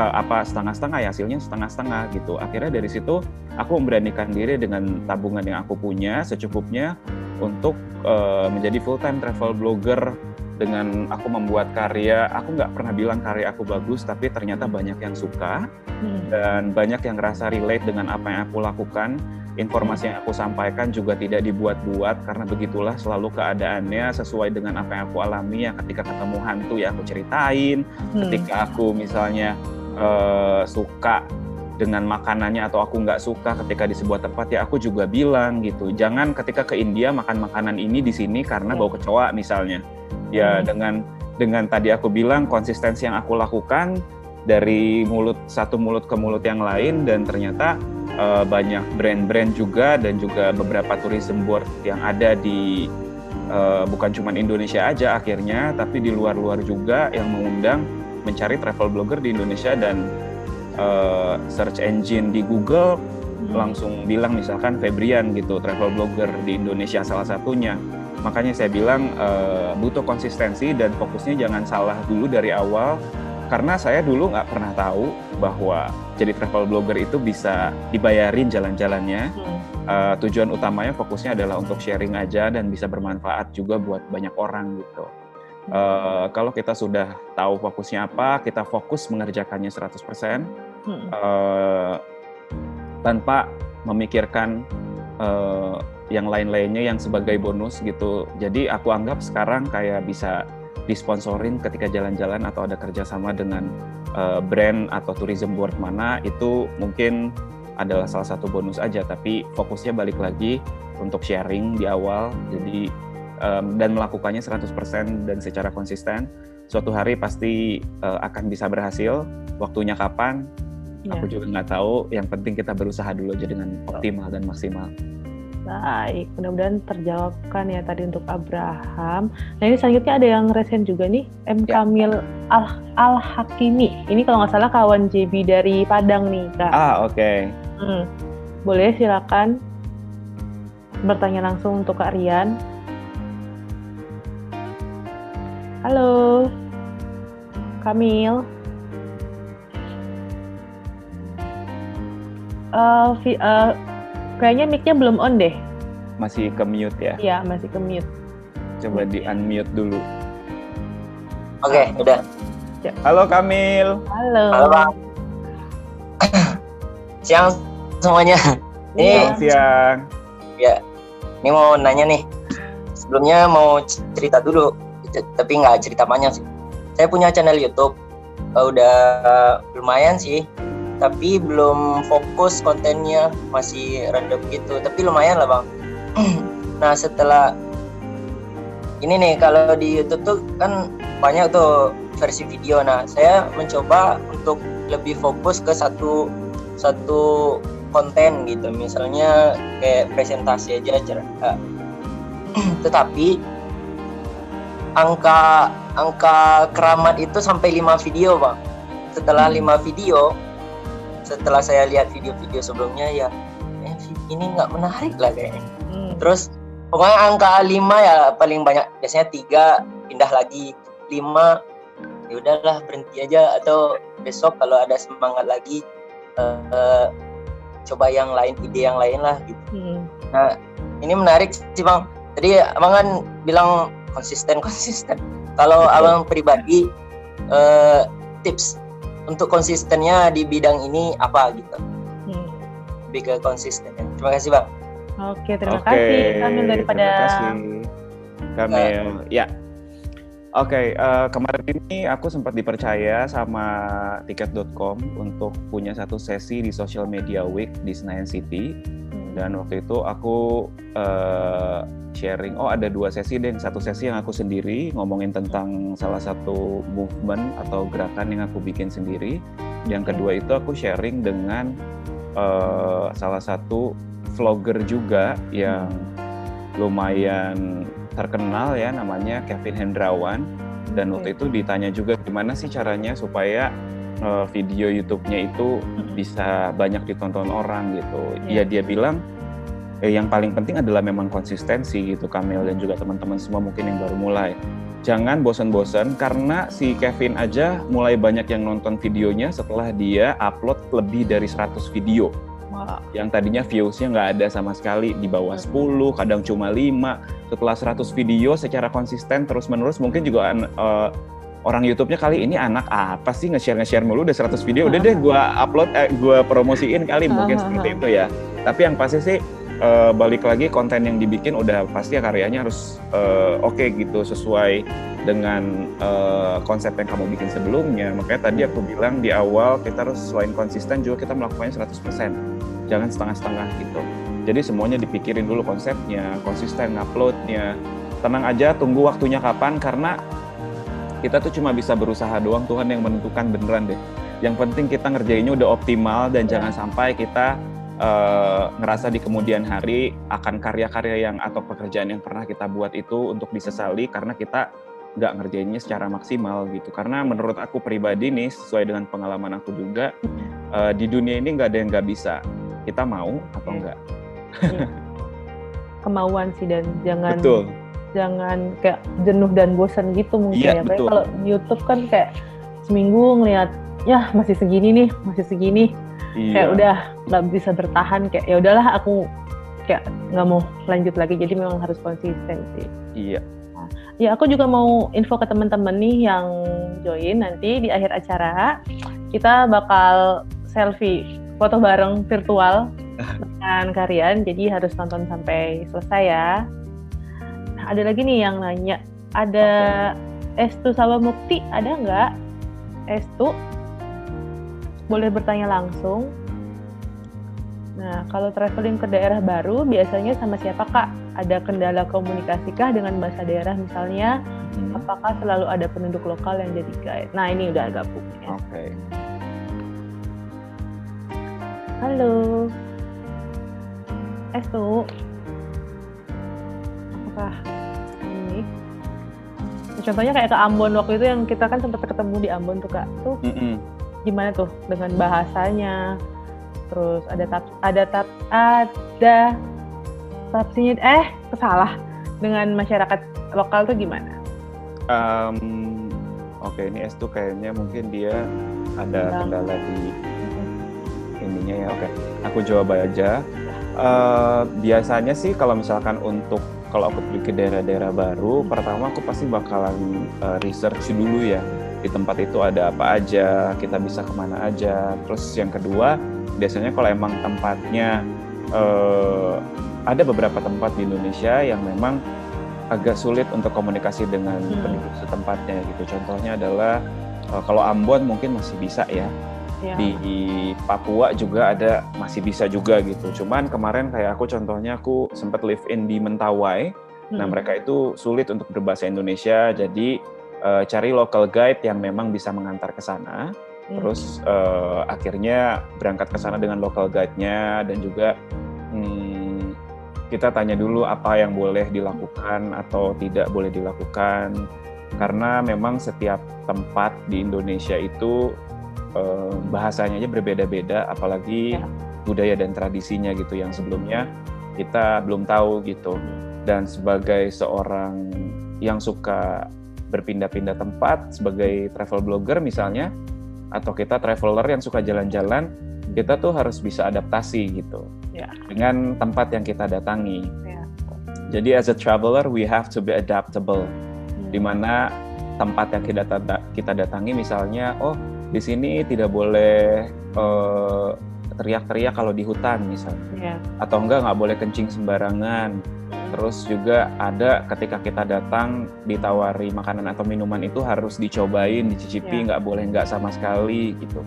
setengah-setengah, ya hasilnya setengah-setengah gitu. Akhirnya dari situ aku memberanikan diri dengan tabungan yang aku punya secukupnya untuk menjadi full-time travel blogger. Dengan aku membuat karya, aku nggak pernah bilang karya aku bagus, tapi ternyata banyak yang suka dan banyak yang ngerasa relate dengan apa yang aku lakukan. Informasi yang aku sampaikan juga tidak dibuat-buat, karena begitulah selalu keadaannya sesuai dengan apa yang aku alami. Ya, ketika ketemu hantu ya aku ceritain, ketika aku misalnya suka dengan makanannya atau aku nggak suka ketika di sebuah tempat, ya aku juga bilang gitu. Jangan ketika ke India makan makanan ini di sini karena bau kecoa misalnya. Ya dengan tadi aku bilang konsistensi yang aku lakukan dari satu mulut ke mulut yang lain, dan ternyata banyak brand-brand juga dan juga beberapa tourism board yang ada di bukan cuma Indonesia aja akhirnya, tapi di luar-luar juga yang mengundang mencari travel blogger di Indonesia, dan search engine di Google langsung bilang misalkan Febrian gitu, travel blogger di Indonesia salah satunya. Makanya saya bilang butuh konsistensi dan fokusnya jangan salah dulu dari awal, karena saya dulu nggak pernah tahu bahwa jadi travel blogger itu bisa dibayarin jalan-jalannya. Tujuan utamanya fokusnya adalah untuk sharing aja dan bisa bermanfaat juga buat banyak orang gitu. Kalau kita sudah tahu fokusnya apa, kita fokus mengerjakannya 100%, tanpa memikirkan yang lain-lainnya yang sebagai bonus gitu. Jadi aku anggap sekarang kayak bisa disponsorin ketika jalan-jalan atau ada kerjasama dengan brand atau tourism board mana, itu mungkin adalah salah satu bonus aja, tapi fokusnya balik lagi untuk sharing di awal. Jadi dan melakukannya 100% dan secara konsisten. Suatu hari pasti akan bisa berhasil. Waktunya kapan? Aku juga nggak tahu. Yang penting kita berusaha dulu aja dengan optimal dan maksimal. Baik, mudah-mudahan terjawabkan ya tadi untuk Abraham. Nah ini selanjutnya ada yang resen juga nih, M. Kamil Al-Hakimi. Ini kalau nggak salah kawan JB dari Padang nih, Kak. Oke. Boleh silakan bertanya langsung untuk Kak Rian. Halo, Kamil. Kayaknya mic-nya belum on deh. Masih ke mute ya? Iya, masih ke mute. Coba di unmute dulu. Oke, udah. Halo Kamil. Halo. Halo Bang. Siang semuanya. Selamat siang. Ya, ini mau nanya nih. Sebelumnya mau cerita dulu, tapi nggak cerita banyak sih. Saya punya channel YouTube. Udah lumayan sih. Tapi belum fokus kontennya, masih random gitu, tapi lumayan lah Bang. Nah setelah ini nih, kalau di YouTube tuh kan banyak tuh versi video. Nah saya mencoba untuk lebih fokus ke satu konten gitu, misalnya kayak presentasi aja. Tetapi angka keramat itu sampai 5 video Bang. Setelah 5 video, setelah saya lihat video-video sebelumnya, ya ini nggak menarik lah kayaknya. Terus pokoknya angka 5 ya paling banyak, biasanya 3, pindah lagi 5, ya udahlah berhenti aja, atau besok kalau ada semangat lagi coba yang lain, ide yang lain lah gitu. Nah ini menarik sih Bang, tadi Abang kan bilang konsisten. Kalau Abang pribadi tips untuk konsistennya di bidang ini apa gitu? Lebih ke konsisten. Terima kasih Bang. Oke, terima kasih Kamil daripada. Terima kasih Kamil. Ya. Oke, kemarin ini aku sempat dipercaya sama tiket.com untuk punya satu sesi di Social Media Week di Senayan City. Dan waktu itu aku sharing, ada 2 sesi deh. Satu sesi yang aku sendiri ngomongin tentang salah satu movement atau gerakan yang aku bikin sendiri. Yang kedua itu aku sharing dengan salah satu vlogger juga yang lumayan terkenal ya, namanya Kevin Hendrawan. Dan waktu itu ditanya juga gimana sih caranya supaya video YouTube-nya itu bisa banyak ditonton orang gitu. Ya dia bilang yang paling penting adalah memang konsistensi gitu, Kamel dan juga teman-teman semua mungkin yang baru mulai. Jangan bosan-bosan karena si Kevin aja mulai banyak yang nonton videonya setelah dia upload lebih dari 100 video. Yang tadinya views-nya nggak ada sama sekali, di bawah 10, kadang cuma 5. Setelah 100 video secara konsisten terus-menerus, mungkin juga orang YouTube-nya kali ini anak apa sih nge-share mulu udah 100 video, udah deh gua upload, gua promosiin kali, mungkin seperti itu ya. Tapi yang pasti sih balik lagi konten yang dibikin udah pasti karyanya harus oke gitu, sesuai dengan konsep yang kamu bikin sebelumnya. Makanya tadi aku bilang di awal kita harus selain konsisten juga kita melakukannya 100%. Jangan setengah-setengah gitu. Jadi semuanya dipikirin dulu konsepnya, konsisten nguploadnya. Tenang aja, tunggu waktunya kapan, karena kita tuh cuma bisa berusaha doang, Tuhan yang menentukan beneran deh. Yang penting kita ngerjainnya udah optimal dan jangan sampai kita ngerasa di kemudian hari akan karya-karya yang atau pekerjaan yang pernah kita buat itu untuk disesali karena kita nggak ngerjainnya secara maksimal gitu. Karena menurut aku pribadi nih, sesuai dengan pengalaman aku juga, di dunia ini nggak ada yang nggak bisa. Kita mau atau enggak. Kemauan sih, dan jangan Betul. Jangan kayak jenuh dan bosan gitu mungkin ya. Kayak Betul. kalau YouTube kan kayak seminggu ngeliat ya masih segini. Kayak udah nggak bisa bertahan, kayak ya udahlah aku kayak nggak mau lanjut lagi. Jadi memang harus konsisten sih. Iya. Ya, aku juga mau info ke teman-teman nih yang join, nanti di akhir acara kita bakal selfie foto bareng virtual dengan kalian, jadi harus nonton sampai selesai ya. Nah, ada lagi nih yang nanya, ada Estu Sawamukti, ada nggak? Estu, boleh bertanya langsung. Nah, kalau traveling ke daerah baru, biasanya sama siapa Kak? Ada kendala komunikasi kah dengan bahasa daerah misalnya? Apakah selalu ada penduduk lokal yang jadi guide? Nah, ini udah gabung ya. Oke. Halo, Estu, apakah ini? Contohnya kayak ke Ambon waktu itu yang kita kan sempat ketemu di Ambon tuh Kak, tuh gimana tuh dengan bahasanya? Terus ada tafsirnya, kesalah dengan masyarakat lokal tuh gimana? Oke, ini Estu kayaknya mungkin dia ada kendala di ininya ya. Oke, aku jawab aja. Biasanya sih kalau misalkan kalau aku pergi ke daerah-daerah baru, pertama aku pasti bakalan research dulu ya, di tempat itu ada apa aja, kita bisa kemana aja. Terus yang kedua, biasanya kalau emang tempatnya ada beberapa tempat di Indonesia yang memang agak sulit untuk komunikasi dengan penduduk setempatnya gitu. Contohnya adalah kalau Ambon mungkin masih bisa ya. Di Papua juga ada, masih bisa juga gitu. Cuman kemarin kayak aku sempat live in di Mentawai. Nah, mereka itu sulit untuk berbahasa Indonesia, jadi cari local guide yang memang bisa mengantar ke sana. Terus akhirnya berangkat ke sana dengan local guide-nya, dan juga kita tanya dulu apa yang boleh dilakukan atau tidak boleh dilakukan. Karena memang setiap tempat di Indonesia itu bahasanya aja berbeda-beda, apalagi budaya dan tradisinya gitu yang sebelumnya kita belum tahu gitu. Dan sebagai seorang yang suka berpindah-pindah tempat, sebagai travel blogger misalnya, atau kita traveler yang suka jalan-jalan, kita tuh harus bisa adaptasi gitu dengan tempat yang kita datangi. Jadi as a traveler we have to be adaptable. Dimana tempat yang kita datangi misalnya, di sini tidak boleh teriak-teriak kalau di hutan misalnya, atau nggak boleh kencing sembarangan. Terus juga ada ketika kita datang ditawari makanan atau minuman itu harus dicobain, dicicipi, nggak boleh nggak sama sekali gitu.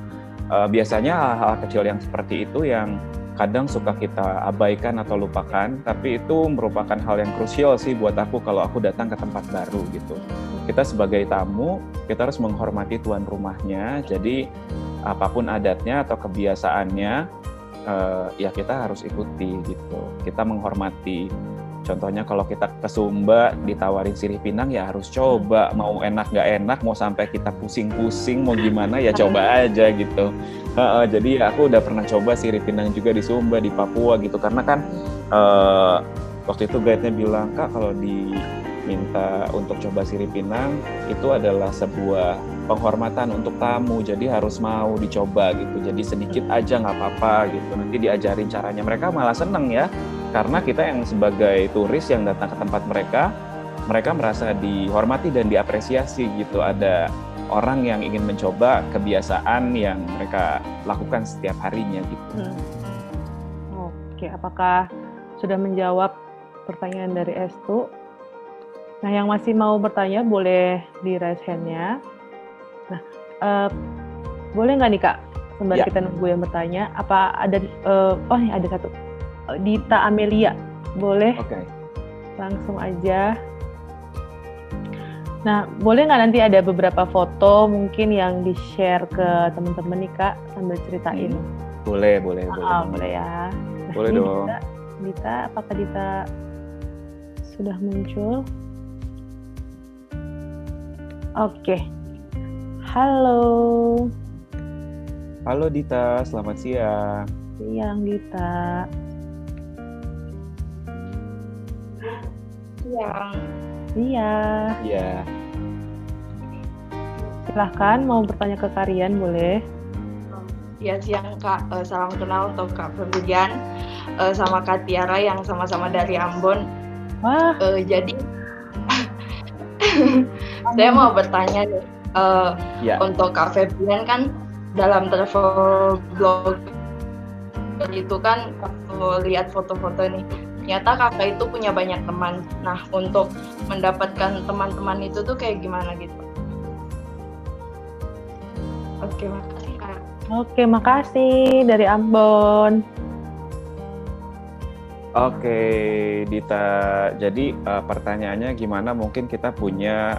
Biasanya hal-hal kecil yang seperti itu yang kadang suka kita abaikan atau lupakan, tapi itu merupakan hal yang krusial sih buat aku kalau aku datang ke tempat baru gitu. Kita sebagai tamu, kita harus menghormati tuan rumahnya, jadi apapun adatnya atau kebiasaannya, ya kita harus ikuti gitu. Kita menghormati. Contohnya kalau kita ke Sumba ditawarin sirih pinang ya harus coba, mau enak nggak enak, mau sampai kita pusing-pusing mau gimana ya coba aja gitu. Jadi ya aku udah pernah coba sirih pinang juga di Sumba, di Papua gitu, karena kan waktu itu guide-nya bilang, Kak kalau diminta untuk coba sirih pinang itu adalah sebuah penghormatan untuk tamu, jadi harus mau dicoba gitu, jadi sedikit aja nggak apa-apa gitu, nanti diajarin caranya. Mereka malah seneng ya, karena kita yang sebagai turis yang datang ke tempat mereka merasa dihormati dan diapresiasi gitu. Ada orang yang ingin mencoba kebiasaan yang mereka lakukan setiap harinya gitu. Oke, apakah sudah menjawab pertanyaan dari Estu? Nah, yang masih mau bertanya boleh di raise hand-nya. Nah, boleh nggak nih Kak, sembari kita nunggu yang bertanya, apa ada, oh nih ada satu, Dita Amelia, boleh? Oke. Langsung aja. Nah, boleh nggak nanti ada beberapa foto mungkin yang di-share ke teman-teman nih Kak, sambil ceritain? Boleh. Boleh ya. Nah, boleh ini dong. Dita, apakah Dita sudah muncul? Oke. Halo. Halo Dita, selamat siang. Siang Dita. Siang. Iya. Silahkan mau bertanya ke Karian boleh. Ya siang Kak, salam kenal untuk Kak Febrian sama Kak Tiara yang sama-sama dari Ambon. Wah. Jadi saya mau bertanya nih, untuk Kak Febrian kan dalam travel blog itu kan waktu lihat foto-foto nih, ternyata kakak itu punya banyak teman. Nah, untuk mendapatkan teman-teman itu tuh kayak gimana gitu? Oke, makasih Kak. Oke, makasih dari Ambon. Oke, Dita. Jadi pertanyaannya gimana mungkin kita punya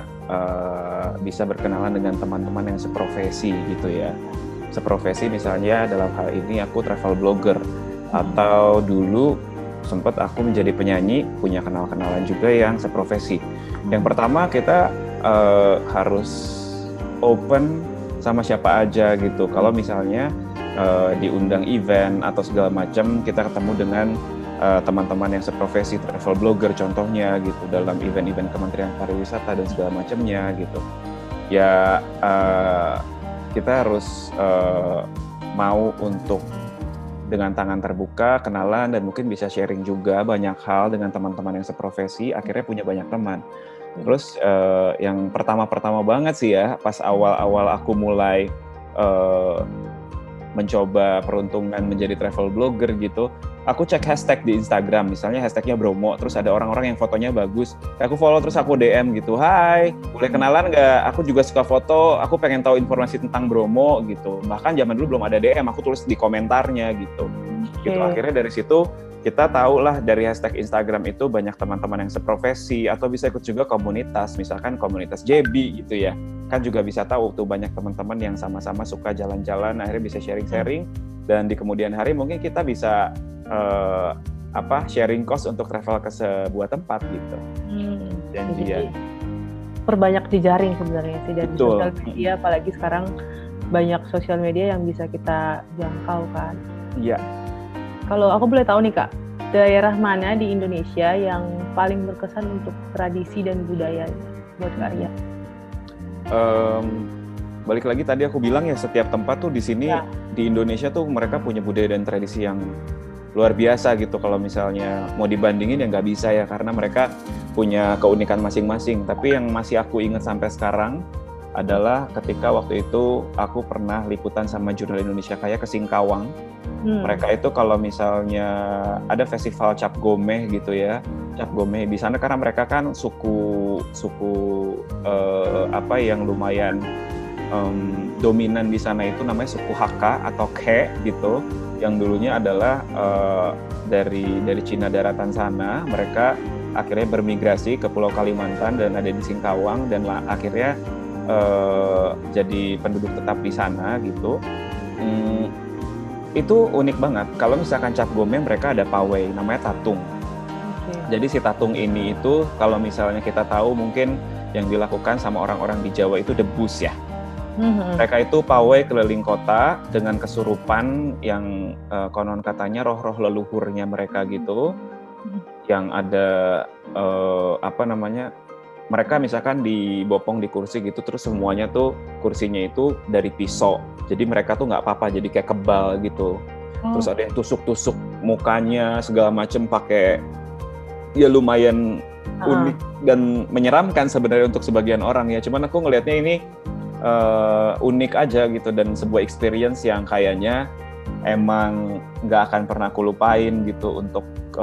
bisa berkenalan dengan teman-teman yang seprofesi gitu ya. Seprofesi misalnya dalam hal ini aku travel blogger, atau dulu sempat aku menjadi penyanyi, punya kenal-kenalan juga yang seprofesi. Yang pertama kita harus open sama siapa aja gitu. Kalau misalnya diundang event atau segala macam, kita ketemu dengan teman-teman yang seprofesi travel blogger contohnya gitu, dalam event-event Kementerian Pariwisata dan segala macamnya gitu. Ya kita harus mau untuk dengan tangan terbuka, kenalan, dan mungkin bisa sharing juga banyak hal dengan teman-teman yang seprofesi, akhirnya punya banyak teman. Terus yang pertama-pertama banget sih ya, pas awal-awal aku mulai mencoba peruntungan menjadi travel blogger gitu, aku cek hashtag di Instagram, misalnya hashtagnya Bromo, terus ada orang-orang yang fotonya bagus, aku follow terus aku DM gitu, hai, boleh kenalan nggak? Aku juga suka foto, aku pengen tahu informasi tentang Bromo gitu. Bahkan zaman dulu belum ada DM, aku tulis di komentarnya gitu. Gitu akhirnya dari situ kita tahu lah, dari hashtag Instagram itu banyak teman-teman yang seprofesi, atau bisa ikut juga komunitas, misalkan komunitas JB gitu ya, kan juga bisa tahu tuh banyak teman-teman yang sama-sama suka jalan-jalan, akhirnya bisa sharing-sharing, dan di kemudian hari mungkin kita bisa sharing cost untuk travel ke sebuah tempat gitu. Jadi perbanyak jejaring sebenarnya sih dari sosial media, apalagi sekarang banyak sosial media yang bisa kita jangkau kan. Iya. Kalau aku boleh tahu nih Kak, daerah mana di Indonesia yang paling berkesan untuk tradisi dan budaya buat Karian? Balik lagi tadi aku bilang ya, setiap tempat tuh di sini di Indonesia tuh mereka punya budaya dan tradisi yang luar biasa gitu. Kalau misalnya mau dibandingin ya nggak bisa ya, karena mereka punya keunikan masing-masing. Tapi yang masih aku ingat sampai sekarang adalah ketika waktu itu aku pernah liputan sama Jurnal Indonesia Kaya ke Singkawang. Mereka itu kalau misalnya ada festival Cap Gomeh gitu ya, Cap Gomeh di sana, karena mereka kan suku yang lumayan dominan di sana itu namanya suku Hakka atau Khe gitu, yang dulunya adalah dari Cina daratan sana. Mereka akhirnya bermigrasi ke Pulau Kalimantan dan ada di Singkawang, dan akhirnya jadi penduduk tetap di sana gitu. Itu unik banget. Kalau misalkan Cap Gomeh mereka ada pawai namanya tatung. Jadi si tatung ini itu kalau misalnya kita tahu mungkin yang dilakukan sama orang-orang di Jawa itu debus ya. Mereka itu pawai keliling kota dengan kesurupan yang konon katanya roh-roh leluhurnya mereka gitu, yang ada mereka misalkan dibopong di kursi gitu, terus semuanya tuh kursinya itu dari pisau, jadi mereka tuh nggak apa-apa, jadi kayak kebal gitu. Terus ada yang tusuk-tusuk mukanya segala macem pakai, ya lumayan unik dan menyeramkan sebenarnya untuk sebagian orang ya. Cuman aku ngelihatnya ini unik aja gitu, dan sebuah experience yang kayaknya emang nggak akan pernah aku lupain gitu, untuk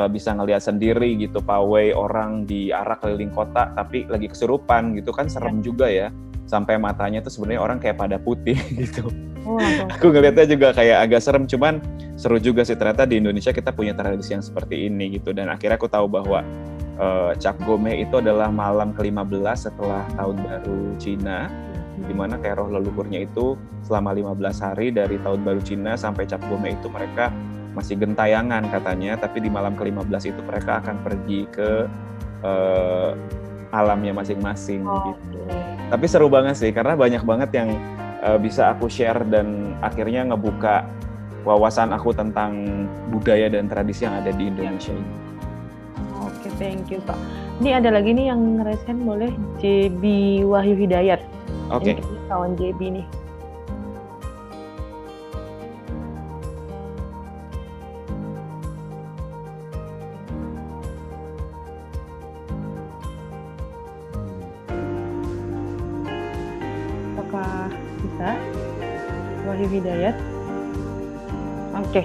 bisa ngelihat sendiri gitu pawai orang diarak keliling kota tapi lagi kesurupan gitu kan, serem juga ya, sampai matanya tuh sebenarnya orang kayak pada putih gitu. Aku ngelihatnya juga kayak agak serem, cuman seru juga sih ternyata di Indonesia kita punya tradisi yang seperti ini gitu. Dan akhirnya aku tahu bahwa Cap Gomeh itu adalah malam ke-15 setelah tahun baru Cina, di mana kayak roh leluhurnya itu selama 15 hari dari tahun baru Cina sampai Cap Gomeh itu mereka masih gentayangan katanya, tapi di malam ke-15 itu mereka akan pergi ke alamnya masing-masing gitu. Tapi seru banget sih, karena banyak banget yang bisa aku share dan akhirnya ngebuka wawasan aku tentang budaya dan tradisi yang ada di Indonesia ini. Oke, thank you Kak. Ini ada lagi nih yang ngeresen, boleh JB Wahyu Hidayat. Oke. Ini kawan JB nih. Apakah bisa? Wahyu Hidayat. Oke.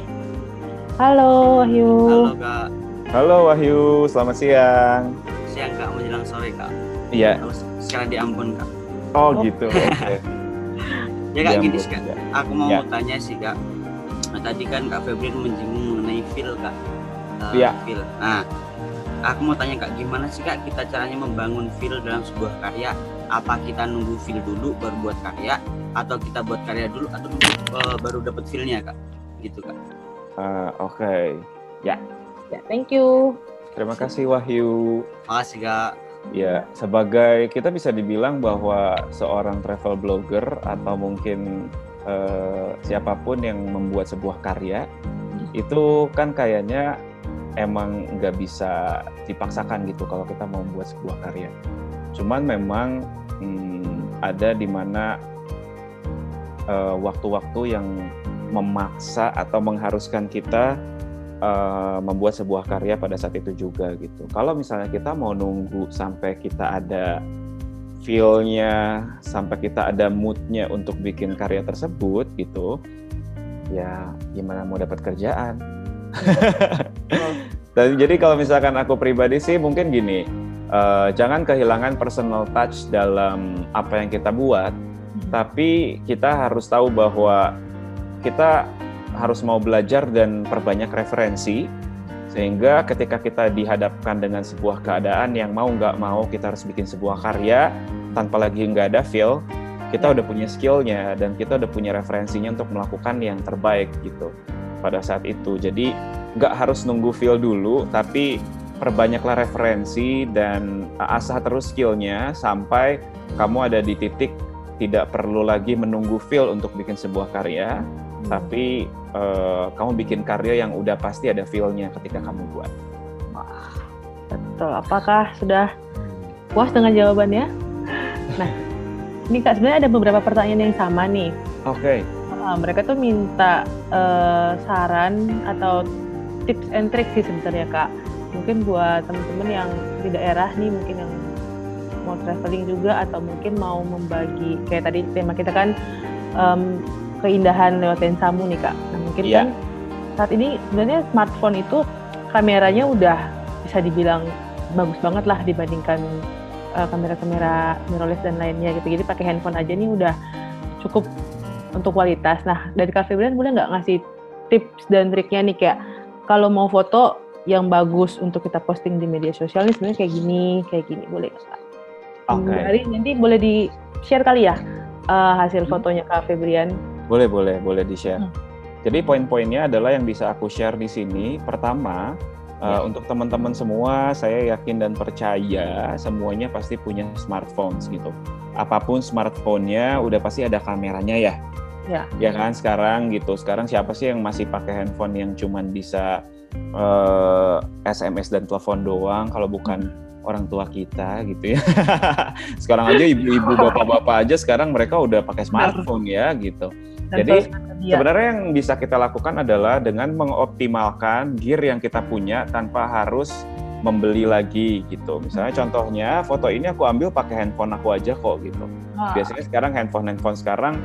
Halo Wahyu. Halo Kak. Halo Wahyu, selamat siang. Siang Kak, menjelang sore Kak. Iya. Sekarang di Ambon Kak. Oh gitu. Okay. Ya Kak, gini Ambon, sih Kak. ya. Aku mau Ya. tanya sih Kak. Nah, tadi kan Kak Febrian menyinggung mengenai feel Kak. Iya. Feel. Nah, aku mau tanya Kak, gimana sih Kak kita caranya membangun feel dalam sebuah karya? Apa kita nunggu feel dulu baru buat karya, atau kita buat karya dulu atau baru dapat feel-nya Kak? Gitu Kak. Oke. Ya. Ya, thank you. Terima kasih Wahyu. Makasih Kak. Ya, sebagai kita bisa dibilang bahwa seorang travel blogger atau mungkin siapapun yang membuat sebuah karya itu kan kayaknya emang nggak bisa dipaksakan gitu kalau kita mau membuat sebuah karya. Cuman memang ada di mana waktu-waktu yang memaksa atau mengharuskan kita membuat sebuah karya pada saat itu juga gitu. Kalau misalnya kita mau nunggu sampai kita ada feel-nya, sampai kita ada mood-nya untuk bikin karya tersebut gitu, ya gimana mau dapat kerjaan. Dan jadi kalau misalkan aku pribadi sih mungkin gini, jangan kehilangan personal touch dalam apa yang kita buat, tapi kita harus tahu bahwa kita harus mau belajar dan perbanyak referensi, sehingga ketika kita dihadapkan dengan sebuah keadaan yang mau nggak mau kita harus bikin sebuah karya tanpa lagi nggak ada feel, kita udah punya skillnya dan kita udah punya referensinya untuk melakukan yang terbaik gitu pada saat itu. Jadi nggak harus nunggu feel dulu, tapi perbanyaklah referensi dan asah terus skillnya sampai kamu ada di titik tidak perlu lagi menunggu feel untuk bikin sebuah karya, tapi kamu bikin karya yang udah pasti ada feel-nya ketika kamu buat. Wah, betul. Apakah sudah puas dengan jawabannya? Nah, ini Kak, sebenarnya ada beberapa pertanyaan yang sama nih. Oke. Mereka tuh minta saran atau tips and tricks sih sebenarnya Kak. Mungkin buat teman-teman yang di daerah nih, mungkin yang mau traveling juga atau mungkin mau membagi, kayak tadi tema kita kan keindahan lewat lensamu nih Kak. Nah, mungkin kan saat ini sebenarnya smartphone itu kameranya udah bisa dibilang bagus banget lah dibandingkan kamera-kamera mirrorless dan lainnya gitu. Jadi pakai handphone aja nih udah cukup untuk kualitas. Nah, dari Kak Febrian boleh nggak ngasih tips dan triknya nih, kayak kalau mau foto yang bagus untuk kita posting di media sosial nih sebenarnya kayak gini, boleh Kak? Oke. Nanti boleh di-share kali ya hasil fotonya Kak Febrian. Boleh di-share. Jadi poin-poinnya adalah yang bisa aku share di sini. Pertama, Untuk teman-teman semua, saya yakin dan percaya semuanya pasti punya smartphone gitu. Apapun smartphone-nya, udah pasti ada kameranya ya. Ya kan sekarang gitu. Sekarang siapa sih yang masih pakai handphone yang cuman bisa SMS dan telepon doang kalau bukan orang tua kita gitu ya. Sekarang aja ibu-ibu, bapak-bapak aja sekarang mereka udah pakai smartphone ya gitu. Jadi sebenarnya yang bisa kita lakukan adalah dengan mengoptimalkan gear yang kita punya tanpa harus membeli lagi gitu. Misalnya contohnya foto ini aku ambil pakai handphone aku aja kok gitu. Biasanya sekarang handphone sekarang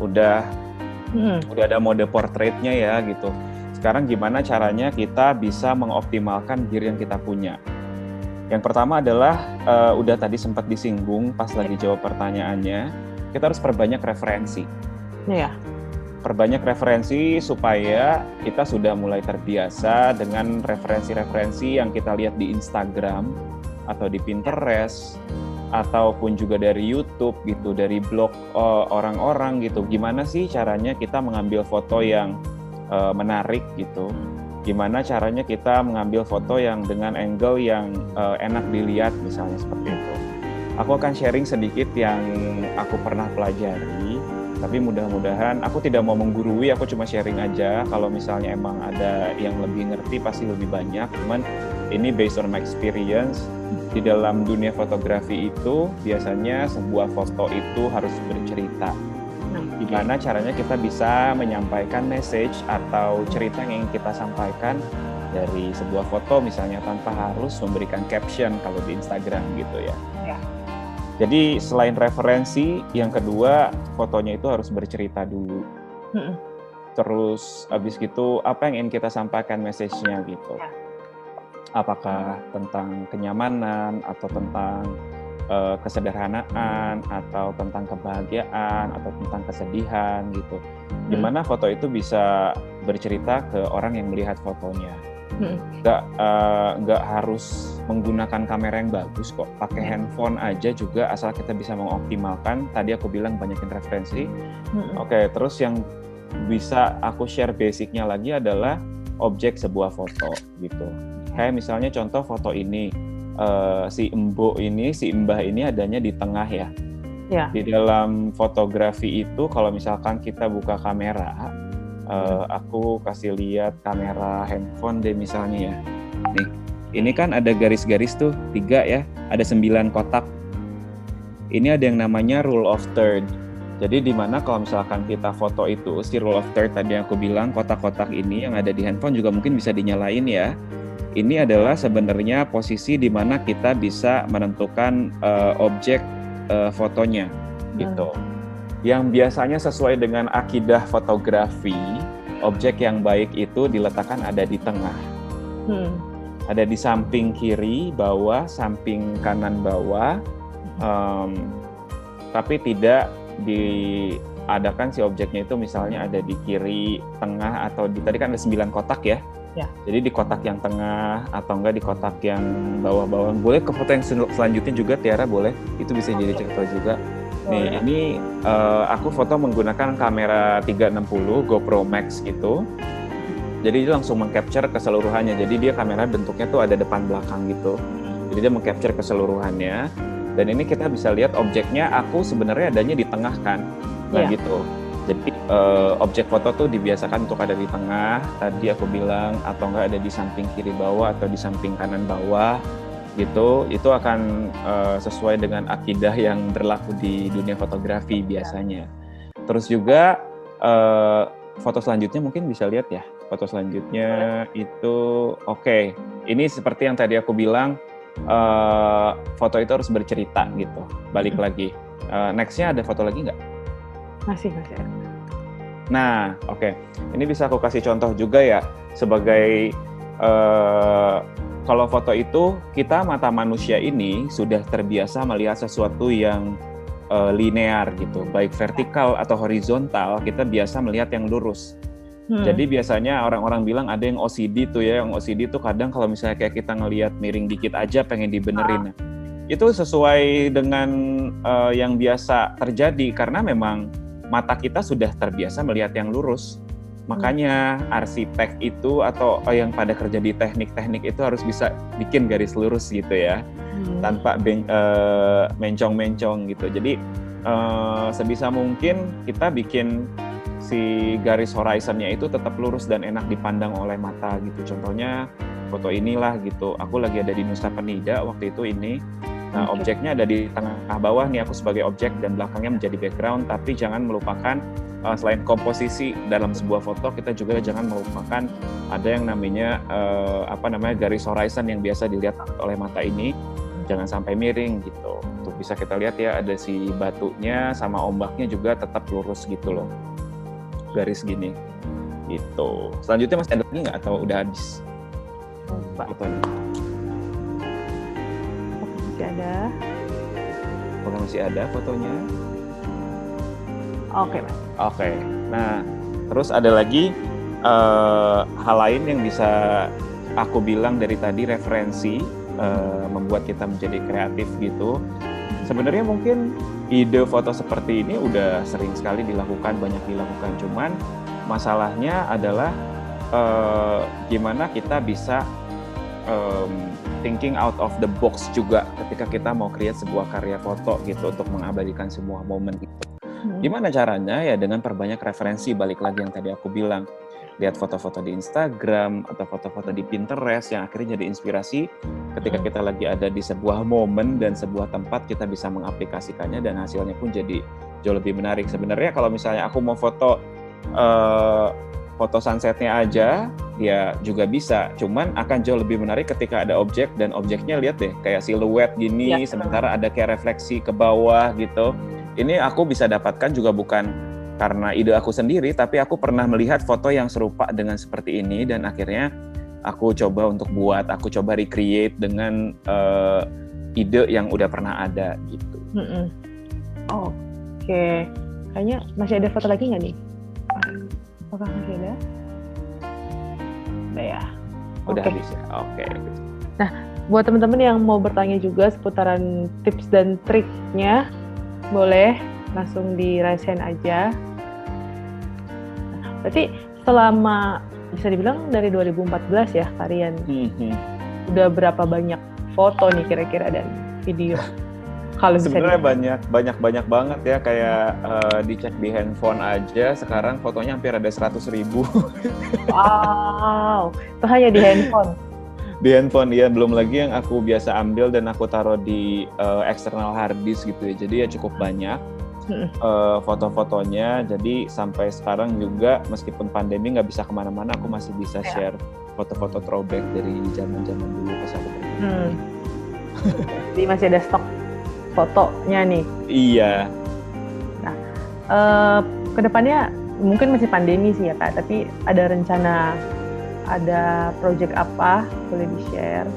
udah ada mode portraitnya ya gitu. Sekarang gimana caranya kita bisa mengoptimalkan gear yang kita punya? Yang pertama adalah udah tadi sempat disinggung pas lagi jawab pertanyaannya, kita harus perbanyak referensi. Perbanyak referensi supaya kita sudah mulai terbiasa dengan referensi-referensi yang kita lihat di Instagram atau di Pinterest ataupun juga dari YouTube gitu, dari blog orang-orang gitu. Gimana sih caranya kita mengambil foto yang menarik gitu? Gimana caranya kita mengambil foto yang dengan angle yang enak dilihat misalnya seperti itu. Aku akan sharing sedikit yang aku pernah pelajari, tapi mudah-mudahan aku tidak mau menggurui, aku cuma sharing aja. Kalau misalnya emang ada yang lebih ngerti pasti lebih banyak, cuman ini based on my experience. Di dalam dunia fotografi itu biasanya sebuah foto itu harus bercerita. Gimana caranya kita bisa menyampaikan message atau cerita yang ingin kita sampaikan dari sebuah foto misalnya tanpa harus memberikan caption kalau di Instagram gitu ya. Jadi selain referensi, yang kedua fotonya itu harus bercerita dulu. Terus abis gitu apa yang ingin kita sampaikan message-nya gitu. Apakah tentang kenyamanan atau tentang kesederhanaan atau tentang kebahagiaan atau tentang kesedihan gitu. Dimana foto itu bisa bercerita ke orang yang melihat fotonya. Nggak harus menggunakan kamera yang bagus kok. Pakai handphone aja juga asal kita bisa mengoptimalkan. Tadi aku bilang banyakin referensi. Oke, terus yang bisa aku share basicnya lagi adalah objek sebuah foto gitu. Kayak misalnya contoh foto ini. Si mbah ini adanya di tengah ya. Di dalam fotografi itu kalau misalkan kita buka kamera, aku kasih lihat kamera handphone deh misalnya ya. Nih, ini kan ada garis-garis tuh 3 ya, ada 9 kotak. Ini ada yang namanya rule of third. Jadi di mana kalau misalkan kita foto itu, si rule of third tadi yang aku bilang, kotak-kotak ini yang ada di handphone juga mungkin bisa dinyalain ya. Ini adalah sebenarnya posisi di mana kita bisa menentukan objek fotonya gitu. Yang biasanya sesuai dengan akidah fotografi, objek yang baik itu diletakkan ada di tengah. Ada di samping kiri, bawah, samping kanan, bawah. Tapi tidak diadakan si objeknya itu misalnya ada di kiri, tengah, atau tadi kan ada 9 kotak ya. Jadi di kotak yang tengah atau enggak di kotak yang bawah-bawah. Boleh ke foto yang selanjutnya juga Tiara, boleh. Itu bisa jadi cerita juga. Nih, ini aku foto menggunakan kamera 360 GoPro Max gitu. Jadi dia langsung meng-capture keseluruhannya. Jadi dia kamera bentuknya tuh ada depan belakang gitu. Jadi dia meng-capture keseluruhannya. Dan ini kita bisa lihat objeknya aku sebenarnya adanya di tengah kan. Nah gitu. Jadi objek foto tuh dibiasakan untuk ada di tengah, tadi aku bilang, atau enggak ada di samping kiri bawah atau di samping kanan bawah gitu. Itu akan sesuai dengan akidah yang berlaku di dunia fotografi biasanya. Terus juga foto selanjutnya mungkin bisa lihat ya. Foto selanjutnya itu oke. Ini seperti yang tadi aku bilang, foto itu harus bercerita gitu. Balik lagi. Next-nya ada foto lagi nggak? Masih. Nah, oke. Ini bisa aku kasih contoh juga ya, sebagai kalau foto itu kita mata manusia ini sudah terbiasa melihat sesuatu yang linear gitu, baik vertikal atau horizontal, kita biasa melihat yang lurus. Jadi biasanya orang-orang bilang ada yang OCD tuh ya, yang OCD tuh kadang kalau misalnya kayak kita ngelihat miring dikit aja pengen dibenerin. Itu sesuai dengan yang biasa terjadi karena memang mata kita sudah terbiasa melihat yang lurus. Makanya arsitek itu atau yang pada kerja di teknik-teknik itu harus bisa bikin garis lurus gitu ya, tanpa mencong-mencong gitu. Jadi sebisa mungkin kita bikin si garis horizonnya itu tetap lurus dan enak dipandang oleh mata gitu. Contohnya foto inilah gitu. Aku lagi ada di Nusa Penida waktu itu ini. Nah, objeknya ada di tengah bawah nih, aku sebagai objek dan belakangnya menjadi background. Tapi jangan melupakan selain komposisi dalam sebuah foto, kita juga jangan melupakan ada yang namanya garis horizon yang biasa dilihat oleh mata ini. Jangan sampai miring gitu. Untuk bisa kita lihat ya, ada si batunya sama ombaknya juga tetap lurus gitu loh. Garis gini gitu. Selanjutnya masih ada lagi nggak atau udah habis fotonya? Masih ada fotonya. Oke, Mas. Oke. Nah, terus ada lagi hal lain yang bisa aku bilang dari tadi, referensi membuat kita menjadi kreatif gitu. Sebenarnya mungkin ide foto seperti ini udah sering sekali dilakukan, banyak dilakukan. Cuman masalahnya adalah gimana kita bisa thinking out of the box juga ketika kita mau create sebuah karya foto gitu untuk mengabadikan sebuah momen gitu. Gimana caranya? Ya dengan perbanyak referensi, balik lagi yang tadi aku bilang. Lihat foto-foto di Instagram atau foto-foto di Pinterest yang akhirnya jadi inspirasi ketika kita lagi ada di sebuah momen dan sebuah tempat, kita bisa mengaplikasikannya dan hasilnya pun jadi jauh lebih menarik. Sebenarnya kalau misalnya aku mau foto sunsetnya aja, ya juga bisa. Cuman akan jauh lebih menarik ketika ada objek dan objeknya lihat deh kayak siluet gini, sementara ada kayak refleksi ke bawah gitu. Ini aku bisa dapatkan juga bukan karena ide aku sendiri, tapi aku pernah melihat foto yang serupa dengan seperti ini dan akhirnya aku coba untuk aku coba recreate dengan ide yang udah pernah ada gitu. Oke. Kayaknya masih ada foto lagi nggak nih? Apakah masih ada? Udah ya. Udah habis ya. Oke. Nah, buat teman-teman yang mau bertanya juga seputaran tips dan triknya, boleh langsung dirasain aja. Berarti selama bisa dibilang dari 2014 ya kalian udah berapa banyak foto nih kira-kira dan video? Kalau sebenarnya banyak banget ya, kayak dicek di handphone aja sekarang fotonya hampir ada 100.000. Wow, itu hanya di handphone. Di handphone ya, belum lagi yang aku biasa ambil dan aku taruh di external hard disk gitu ya. Jadi ya cukup banyak foto-fotonya. Jadi sampai sekarang juga meskipun pandemi nggak bisa kemana-mana, aku masih bisa share foto-foto throwback dari zaman-zaman dulu pas aku pergi. Jadi masih ada stok fotonya nih. Iya. Nah, kedepannya mungkin masih pandemi sih ya Kak, tapi ada rencana, ada project apa boleh di-share?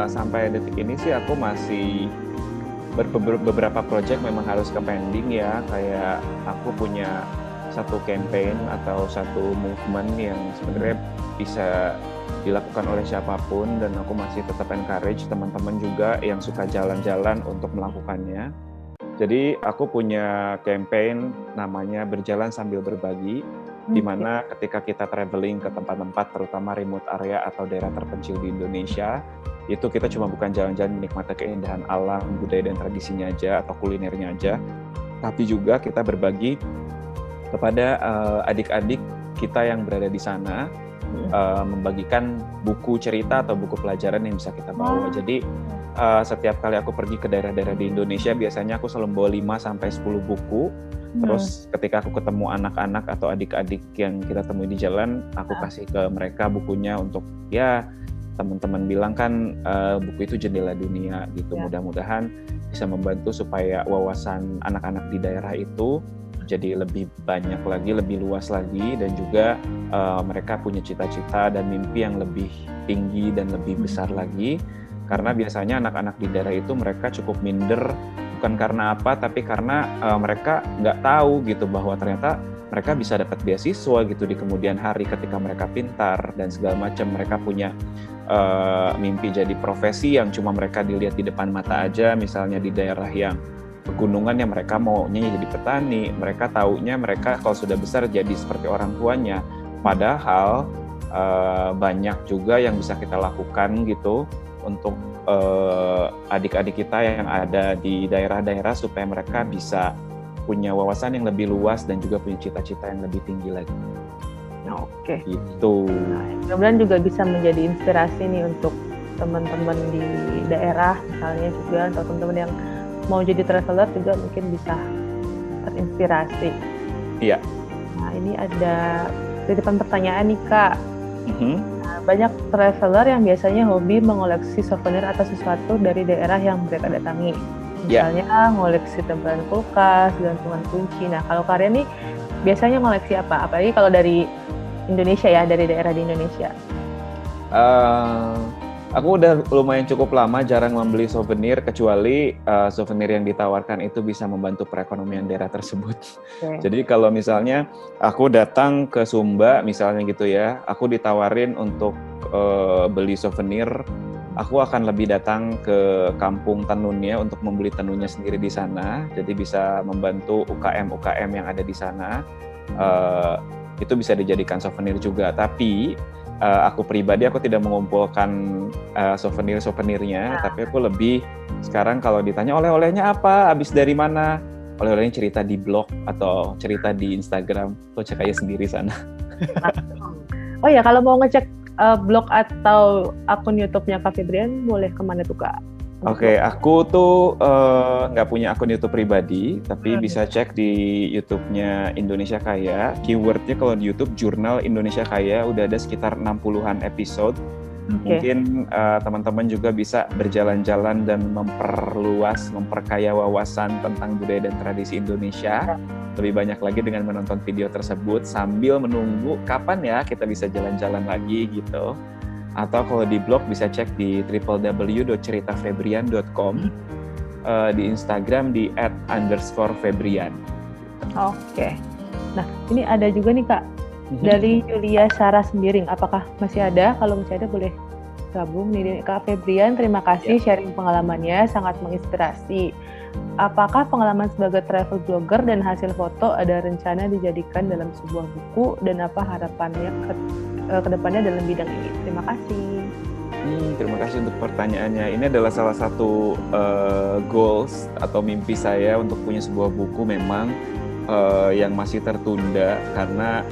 Sampai detik ini sih aku masih beberapa project memang harus ke pending ya, kayak aku punya satu campaign atau satu movement yang sebenarnya bisa dilakukan oleh siapapun dan aku masih tetap encourage teman-teman juga yang suka jalan-jalan untuk melakukannya. Jadi aku punya campaign namanya Berjalan Sambil Berbagi, di mana ketika kita traveling ke tempat-tempat terutama remote area atau daerah terpencil di Indonesia, itu kita cuma bukan jalan-jalan menikmati keindahan alam, budaya dan tradisinya aja atau kulinernya aja, tapi juga kita berbagi kepada adik-adik kita yang berada di sana, membagikan buku cerita atau buku pelajaran yang bisa kita bawa. Jadi setiap kali aku pergi ke daerah-daerah di Indonesia, biasanya aku selalu bawa 5-10 buku. Terus ketika aku ketemu anak-anak atau adik-adik yang kita temui di jalan, aku kasih ke mereka bukunya untuk ya teman-teman bilang kan buku itu jendela dunia gitu. Mudah-mudahan bisa membantu supaya wawasan anak-anak di daerah itu jadi lebih banyak lagi, lebih luas lagi, dan juga mereka punya cita-cita dan mimpi yang lebih tinggi dan lebih besar lagi. Karena biasanya anak-anak di daerah itu mereka cukup minder, bukan karena apa, tapi karena mereka nggak tahu gitu bahwa ternyata mereka bisa dapat beasiswa gitu di kemudian hari ketika mereka pintar dan segala macam. Mereka punya mimpi jadi profesi yang cuma mereka dilihat di depan mata aja, misalnya di daerah yang pegunungan yang mereka maunya jadi petani, mereka taunya mereka kalau sudah besar jadi seperti orang tuanya. Padahal banyak juga yang bisa kita lakukan gitu untuk adik-adik kita yang ada di daerah-daerah supaya mereka bisa punya wawasan yang lebih luas dan juga punya cita-cita yang lebih tinggi lagi. Oke. Gitu. Nah, mudah-mudahan juga bisa menjadi inspirasi nih untuk teman-teman di daerah misalnya juga, atau teman-teman yang mau jadi traveler juga mungkin bisa terinspirasi. Iya. Nah, ini ada titipan pertanyaan nih Kak. Nah, banyak traveler yang biasanya hobi mengoleksi souvenir atau sesuatu dari daerah yang mereka datangi. Misalnya ngoleksi tempelan kulkas, gantungan kunci. Nah, kalau kalian nih biasanya ngoleksi apa? Apalagi kalau dari Indonesia ya, dari daerah di Indonesia. Aku udah lumayan cukup lama jarang membeli souvenir, kecuali souvenir yang ditawarkan itu bisa membantu perekonomian daerah tersebut. Okay. Jadi kalau misalnya aku datang ke Sumba misalnya gitu ya, aku ditawarin untuk beli souvenir, aku akan lebih datang ke kampung tenunnya untuk membeli tenunnya sendiri di sana. Jadi bisa membantu UKM-UKM yang ada di sana. Itu bisa dijadikan souvenir juga. Tapi aku pribadi aku tidak mengumpulkan souvenirnya, tapi aku lebih sekarang kalau ditanya oleh-olehnya apa, habis dari mana, oleh-olehnya cerita di blog atau cerita di Instagram, lo cek aja sendiri sana. Oh ya, kalau mau ngecek blog atau akun YouTube-nya Kak Febrian, boleh kemana tuh Kak? Oke, aku tuh nggak punya akun YouTube pribadi, tapi bisa cek di YouTube-nya Indonesia Kaya. Keyword-nya kalau di YouTube, Jurnal Indonesia Kaya, udah ada sekitar 60-an episode. Mungkin teman-teman juga bisa berjalan-jalan dan memperkaya wawasan tentang budaya dan tradisi Indonesia. Lebih banyak lagi dengan menonton video tersebut sambil menunggu kapan ya kita bisa jalan-jalan lagi gitu. Atau kalau di blog bisa cek di www.ceritafebrian.com, di Instagram di @_febrian. Oke. Nah, ini ada juga nih Kak, dari Yulia Sarah Sembiring. Apakah masih ada? Kalau masih ada boleh gabung nih Kak Febrian. Terima kasih sharing pengalamannya, sangat menginspirasi. Apakah pengalaman sebagai travel blogger dan hasil foto ada rencana dijadikan dalam sebuah buku, dan apa harapannya ke depannya dalam bidang ini? Terima kasih. Terima kasih untuk pertanyaannya. Ini adalah salah satu goals atau mimpi saya untuk punya sebuah buku memang yang masih tertunda karena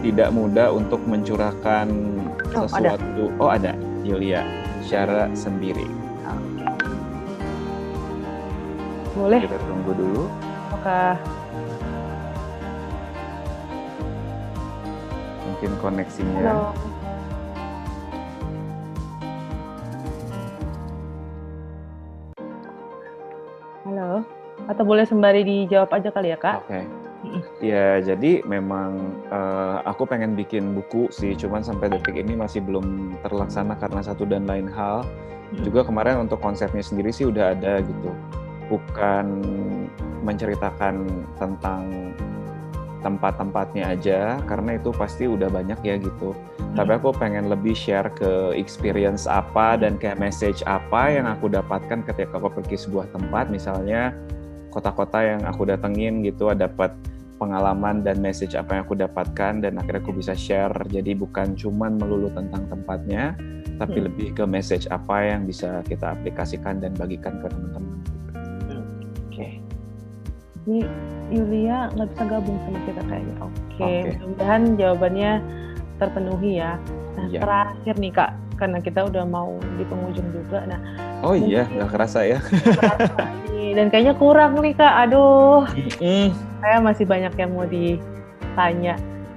tidak mudah untuk mencurahkan sesuatu. Ada. Yulia Sarah Sembiring. Boleh. Kita tunggu dulu. Apakah mungkin koneksinya? Halo. Halo. Atau boleh sembari dijawab aja kali ya Kak? Oke. Ya, jadi memang aku pengen bikin buku sih, cuman sampai detik ini masih belum terlaksana karena satu dan lain hal. Juga kemarin untuk konsepnya sendiri sih udah ada gitu. Bukan menceritakan tentang tempat-tempatnya aja, karena itu pasti udah banyak ya gitu. Tapi aku pengen lebih share ke experience apa dan kayak message apa yang aku dapatkan ketika aku pergi sebuah tempat, misalnya kota-kota yang aku datengin gitu, dapat pengalaman dan message apa yang aku dapatkan, dan akhirnya aku bisa share. Jadi bukan cuman melulu tentang tempatnya, tapi lebih ke message apa yang bisa kita aplikasikan dan bagikan ke teman-teman. Oke. Ini Yulia nggak bisa gabung sama kita kayaknya. Oke. Mudah-mudahan jawabannya terpenuhi ya. Nah, terakhir nih Kak, karena kita udah mau di penghujung juga. Nah, iya, nggak kerasa ya. Dan kayaknya kurang nih Kak. Aduh. Saya masih banyak yang mau ditanya.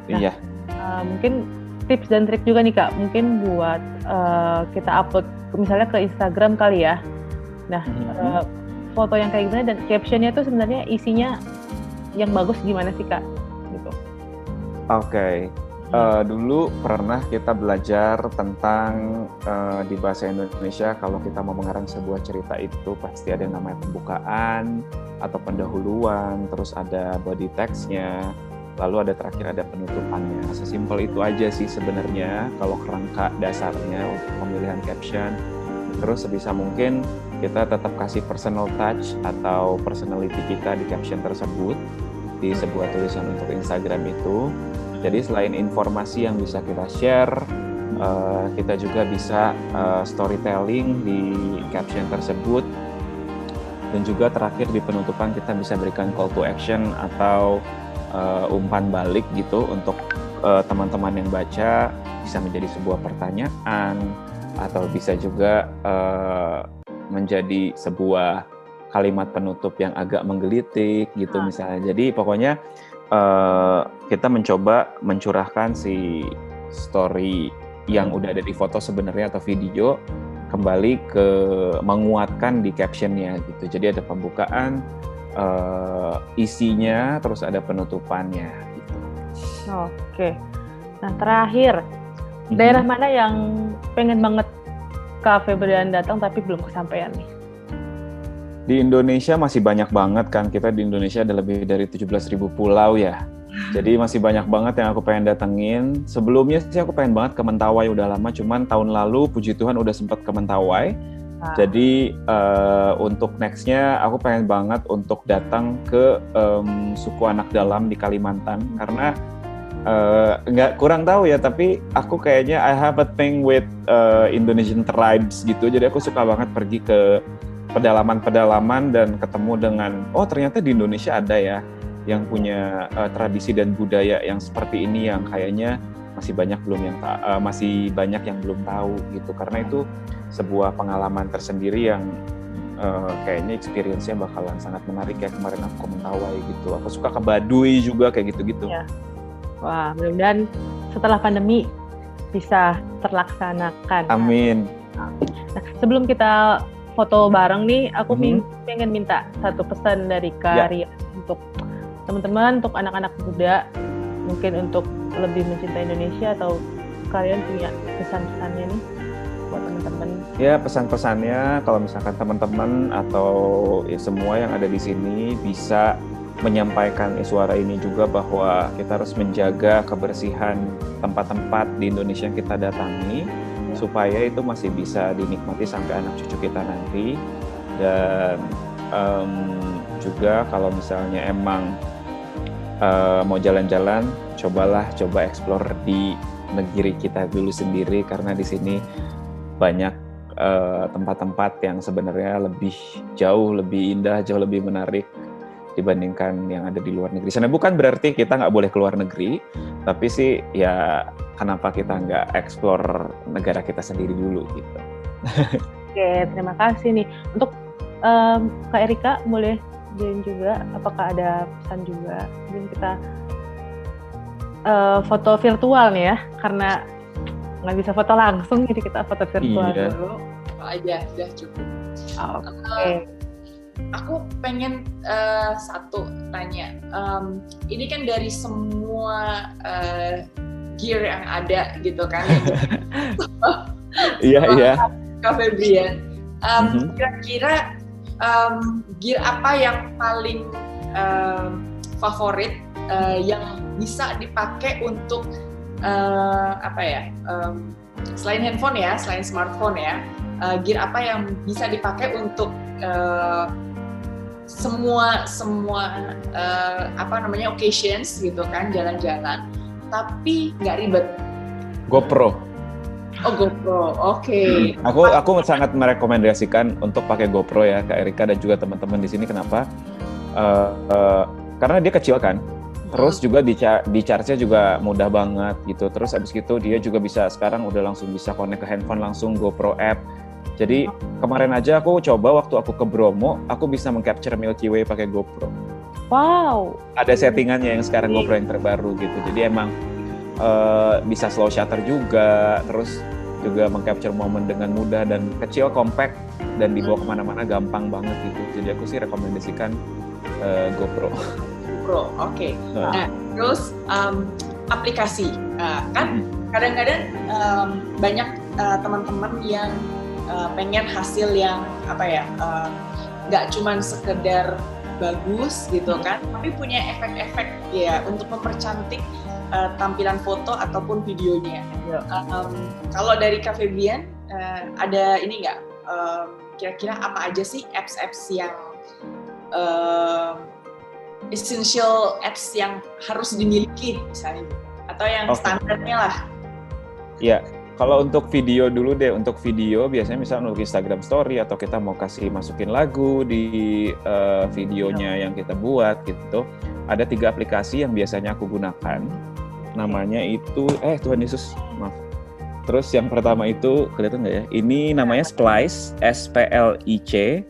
Nah, mungkin tips dan trik juga nih Kak. Mungkin buat kita upload misalnya ke Instagram kali ya. Nah, foto yang kayak gimana dan captionnya tuh sebenarnya isinya yang bagus gimana sih Kak? Gitu. Oke. Dulu pernah kita belajar tentang di bahasa Indonesia kalau kita mau mengarang sebuah cerita itu pasti ada yang namanya pembukaan atau pendahuluan, terus ada body text-nya, lalu ada terakhir ada penutupannya. Sesimpel itu aja sih sebenarnya kalau kerangka dasarnya untuk pemilihan caption. Terus sebisa mungkin kita tetap kasih personal touch atau personality kita di caption tersebut di sebuah tulisan untuk Instagram itu. Jadi selain informasi yang bisa kita share, kita juga bisa storytelling di caption tersebut. Dan juga terakhir di penutupan kita bisa berikan call to action atau umpan balik gitu untuk teman-teman yang baca, bisa menjadi sebuah pertanyaan atau bisa juga menjadi sebuah kalimat penutup yang agak menggelitik gitu misalnya. Jadi pokoknya kita mencoba mencurahkan si story yang udah ada di foto sebenarnya atau video kembali ke menguatkan di captionnya gitu. Jadi ada pembukaan, isinya, terus ada penutupannya gitu. Oke. Nah terakhir, daerah mana yang pengen banget Kak Febrian datang tapi belum kesampaian nih? Di Indonesia masih banyak banget kan, kita di Indonesia ada lebih dari 17.000 pulau ya. Jadi masih banyak banget yang aku pengen datengin. Sebelumnya sih aku pengen banget ke Mentawai udah lama, cuman tahun lalu puji Tuhan udah sempat ke Mentawai. Jadi untuk next-nya aku pengen banget untuk datang ke suku anak dalam di Kalimantan, karena nggak kurang tahu ya, tapi aku kayaknya I have a thing with Indonesian tribes gitu. Jadi aku suka banget pergi ke pedalaman-pedalaman dan ketemu dengan, oh ternyata di Indonesia ada ya yang punya tradisi dan budaya yang seperti ini, yang kayaknya masih banyak yang belum tahu gitu. Karena itu sebuah pengalaman tersendiri yang kayaknya experience-nya bakalan sangat menarik ya. Kemarin aku ke Mentawai gitu, aku suka ke Baduy juga kayak gitu-gitu. Ya. Wah, mudah-mudahan setelah pandemi bisa terlaksanakan. Amin. Nah, sebelum kita foto bareng nih, aku pengen minta satu pesan dari Kak Rian untuk teman-teman, untuk anak-anak muda, mungkin untuk lebih mencintai Indonesia, atau kalian punya pesan-pesannya nih buat teman-teman? Ya, pesan-pesannya kalau misalkan teman-teman atau ya semua yang ada di sini bisa menyampaikan suara ini juga, bahwa kita harus menjaga kebersihan tempat-tempat di Indonesia yang kita datangi, supaya itu masih bisa dinikmati sampai anak cucu kita nanti. Dan juga kalau misalnya emang mau jalan-jalan, coba explore di negeri kita dulu sendiri, karena di sini banyak tempat-tempat yang sebenarnya jauh lebih indah, jauh lebih menarik dibandingkan yang ada di luar negeri sana. Bukan berarti kita nggak boleh keluar negeri, tapi sih ya kenapa kita nggak explore negara kita sendiri dulu gitu. Oke, terima kasih nih. Untuk Kak Erika boleh join juga, apakah ada pesan juga? Mungkin kita foto virtual nih ya, karena nggak bisa foto langsung, jadi kita foto virtual dulu. Aja, sudah cukup. Oke. Aku pengen satu tanya, ini kan dari semua gear yang ada gitu kan? Iya. Kak Febrian, kira-kira gear apa yang paling favorit yang bisa dipakai untuk selain handphone ya, selain smartphone ya, gear apa yang bisa dipakai untuk semua occasions gitu kan, jalan-jalan tapi nggak ribet? GoPro. Oh, GoPro, oke. Aku sangat merekomendasikan untuk pakai GoPro ya, Kak Erika dan juga teman-teman di sini. Kenapa? Karena dia kecil kan, terus juga di charge-nya juga mudah banget gitu. Terus abis itu dia juga sekarang udah langsung bisa connect ke handphone langsung, GoPro app. Jadi kemarin aja aku coba waktu aku ke Bromo, aku bisa meng-capture Milky Way pakai GoPro. Wow. Ada settingannya yang sekarang GoPro yang terbaru gitu. Jadi emang bisa slow shutter juga, terus juga meng-capture momen dengan mudah dan kecil, compact, dan dibawa kemana-mana gampang banget gitu. Jadi aku sih rekomendasikan GoPro. GoPro, oke. Nah, terus aplikasi, kan kadang-kadang banyak teman-teman yang pengen hasil yang nggak cuman sekedar bagus gitu kan, tapi punya efek-efek ya untuk mempercantik tampilan foto ataupun videonya. Kalau dari Kak Febrian ada ini nggak kira-kira apa aja sih apps yang essential apps yang harus dimiliki misalnya, atau yang standarnya lah. Ya, kalau untuk video dulu deh, untuk video biasanya misalnya untuk Instagram Story atau kita mau kasih masukin lagu di videonya yang kita buat gitu, ada 3 aplikasi yang biasanya aku gunakan. Namanya itu, Tuhan Yesus, maaf. Terus yang pertama itu, kelihatan nggak ya? Ini namanya Splice, SPLIC,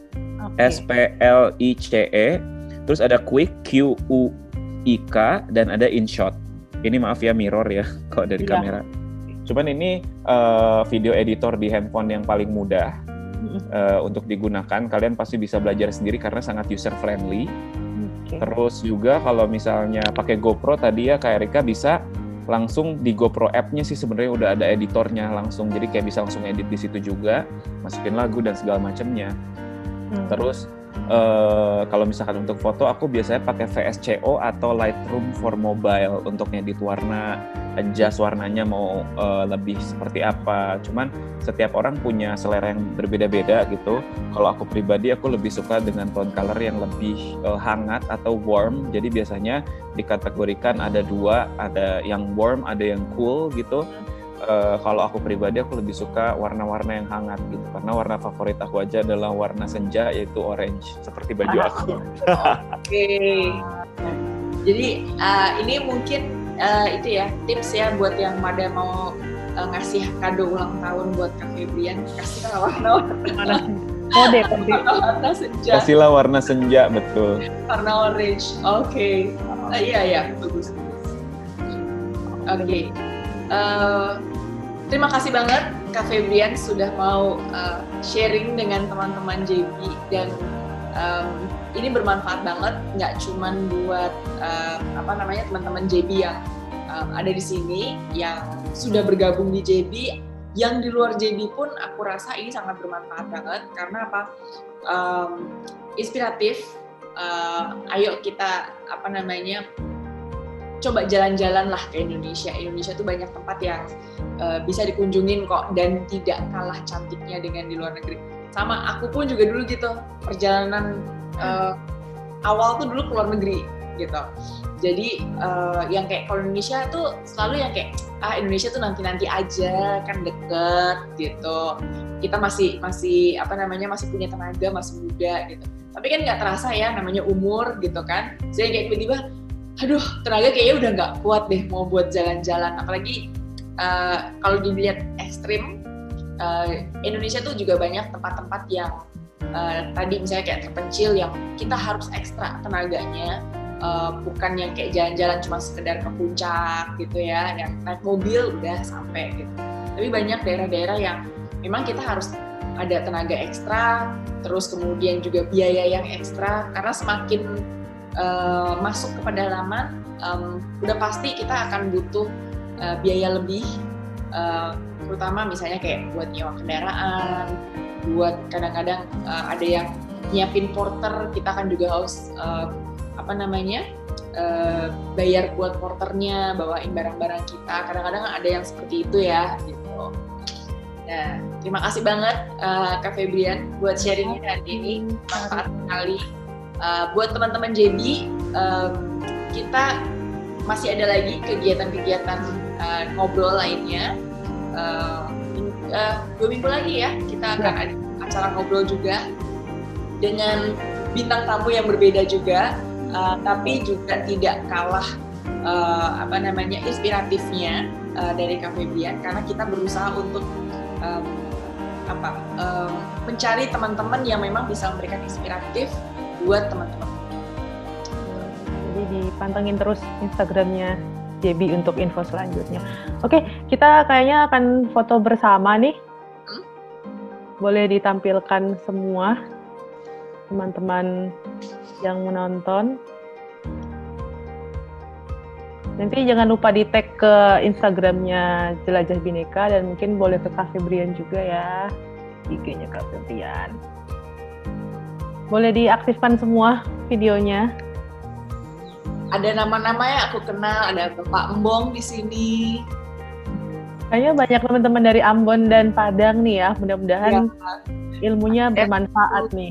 SPLICE. Terus ada Quick, QUIK, dan ada InShot. Ini maaf ya mirror ya, kalau dari kamera. Cuman ini video editor di handphone yang paling mudah untuk digunakan. Kalian pasti bisa belajar sendiri karena sangat user friendly. Terus juga kalau misalnya pakai GoPro tadi ya, Kak Erika bisa langsung di GoPro app-nya sih sebenarnya udah ada editornya langsung. Jadi kayak bisa langsung edit di situ juga, masukin lagu dan segala macamnya. Terus kalau misalkan untuk foto, aku biasanya pakai VSCO atau Lightroom for Mobile untuk ngedit warna, adjust warnanya mau lebih seperti apa. Cuman setiap orang punya selera yang berbeda-beda gitu. Kalau aku pribadi, aku lebih suka dengan tone color yang lebih hangat atau warm. Jadi biasanya dikategorikan ada 2, ada yang warm, ada yang cool gitu. Kalau aku pribadi, aku lebih suka warna-warna yang hangat gitu, karena warna favorit aku aja adalah warna senja, yaitu orange, seperti baju aku. Jadi ini mungkin itu ya tips ya buat yang pada mau ngasih kado ulang tahun buat Kak Febrian, kasihlah warna-warna senja. Kasihlah warna senja, betul. Warna orange, iya bagus. Terima kasih banget Kak Febrian sudah mau sharing dengan teman-teman JB, dan ini bermanfaat banget, nggak cuman buat teman-teman JB yang ada di sini, yang sudah bergabung di JB, yang di luar JB pun aku rasa ini sangat bermanfaat banget. Karena apa? Inspiratif. Ayo kita coba jalan-jalan lah ke Indonesia. Indonesia tuh banyak tempat yang bisa dikunjungin kok, dan tidak kalah cantiknya dengan di luar negeri. Sama aku pun juga dulu gitu, perjalanan awal tuh dulu ke luar negeri gitu. Jadi yang kayak kalau Indonesia tuh selalu yang kayak Indonesia tuh nanti aja, kan deket gitu. Kita masih punya tenaga, masih muda gitu. Tapi kan nggak terasa ya, namanya umur gitu kan. Saya kayak tiba-tiba, aduh, tenaga kayaknya udah nggak kuat deh mau buat jalan-jalan. Apalagi kalau dilihat ekstrim, Indonesia tuh juga banyak tempat-tempat yang tadi misalnya kayak terpencil, yang kita harus ekstra tenaganya, bukan yang kayak jalan-jalan cuma sekedar ke puncak gitu ya, yang naik mobil udah sampai gitu. Tapi banyak daerah-daerah yang memang kita harus ada tenaga ekstra, terus kemudian juga biaya yang ekstra, karena semakin masuk ke pedalaman, udah pasti kita akan butuh biaya lebih, terutama misalnya kayak buat nyewa kendaraan, buat kadang-kadang ada yang nyiapin porter, kita kan juga harus bayar buat porternya, bawain barang-barang kita, kadang-kadang ada yang seperti itu ya gitu. Nah, terima kasih banget Kak Febrian buat sharingnya hari ini, manfaat sekali. Buat teman-teman JB, kita masih ada lagi kegiatan-kegiatan ngobrol lainnya. 2 minggu lagi ya, kita akan ada acara ngobrol juga dengan bintang tamu yang berbeda juga, tapi juga tidak kalah inspiratifnya dari Kak Febrian, karena kita berusaha untuk mencari teman-teman yang memang bisa memberikan inspiratif buat teman-teman. Jadi dipantengin terus Instagramnya JB untuk info selanjutnya. Oke, kita kayaknya akan foto bersama nih. Boleh ditampilkan semua teman-teman yang menonton. Nanti jangan lupa di tag ke Instagramnya Jelajah Bhinneka, dan mungkin boleh ke Kak Febrian juga ya, IG-nya Kak Febrian. Boleh diaktifkan semua videonya. Ada nama-nama yang aku kenal, ada Bapak Embong di sini. Kayaknya banyak teman-teman dari Ambon dan Padang nih ya, mudah-mudahan ilmunya bermanfaat nih.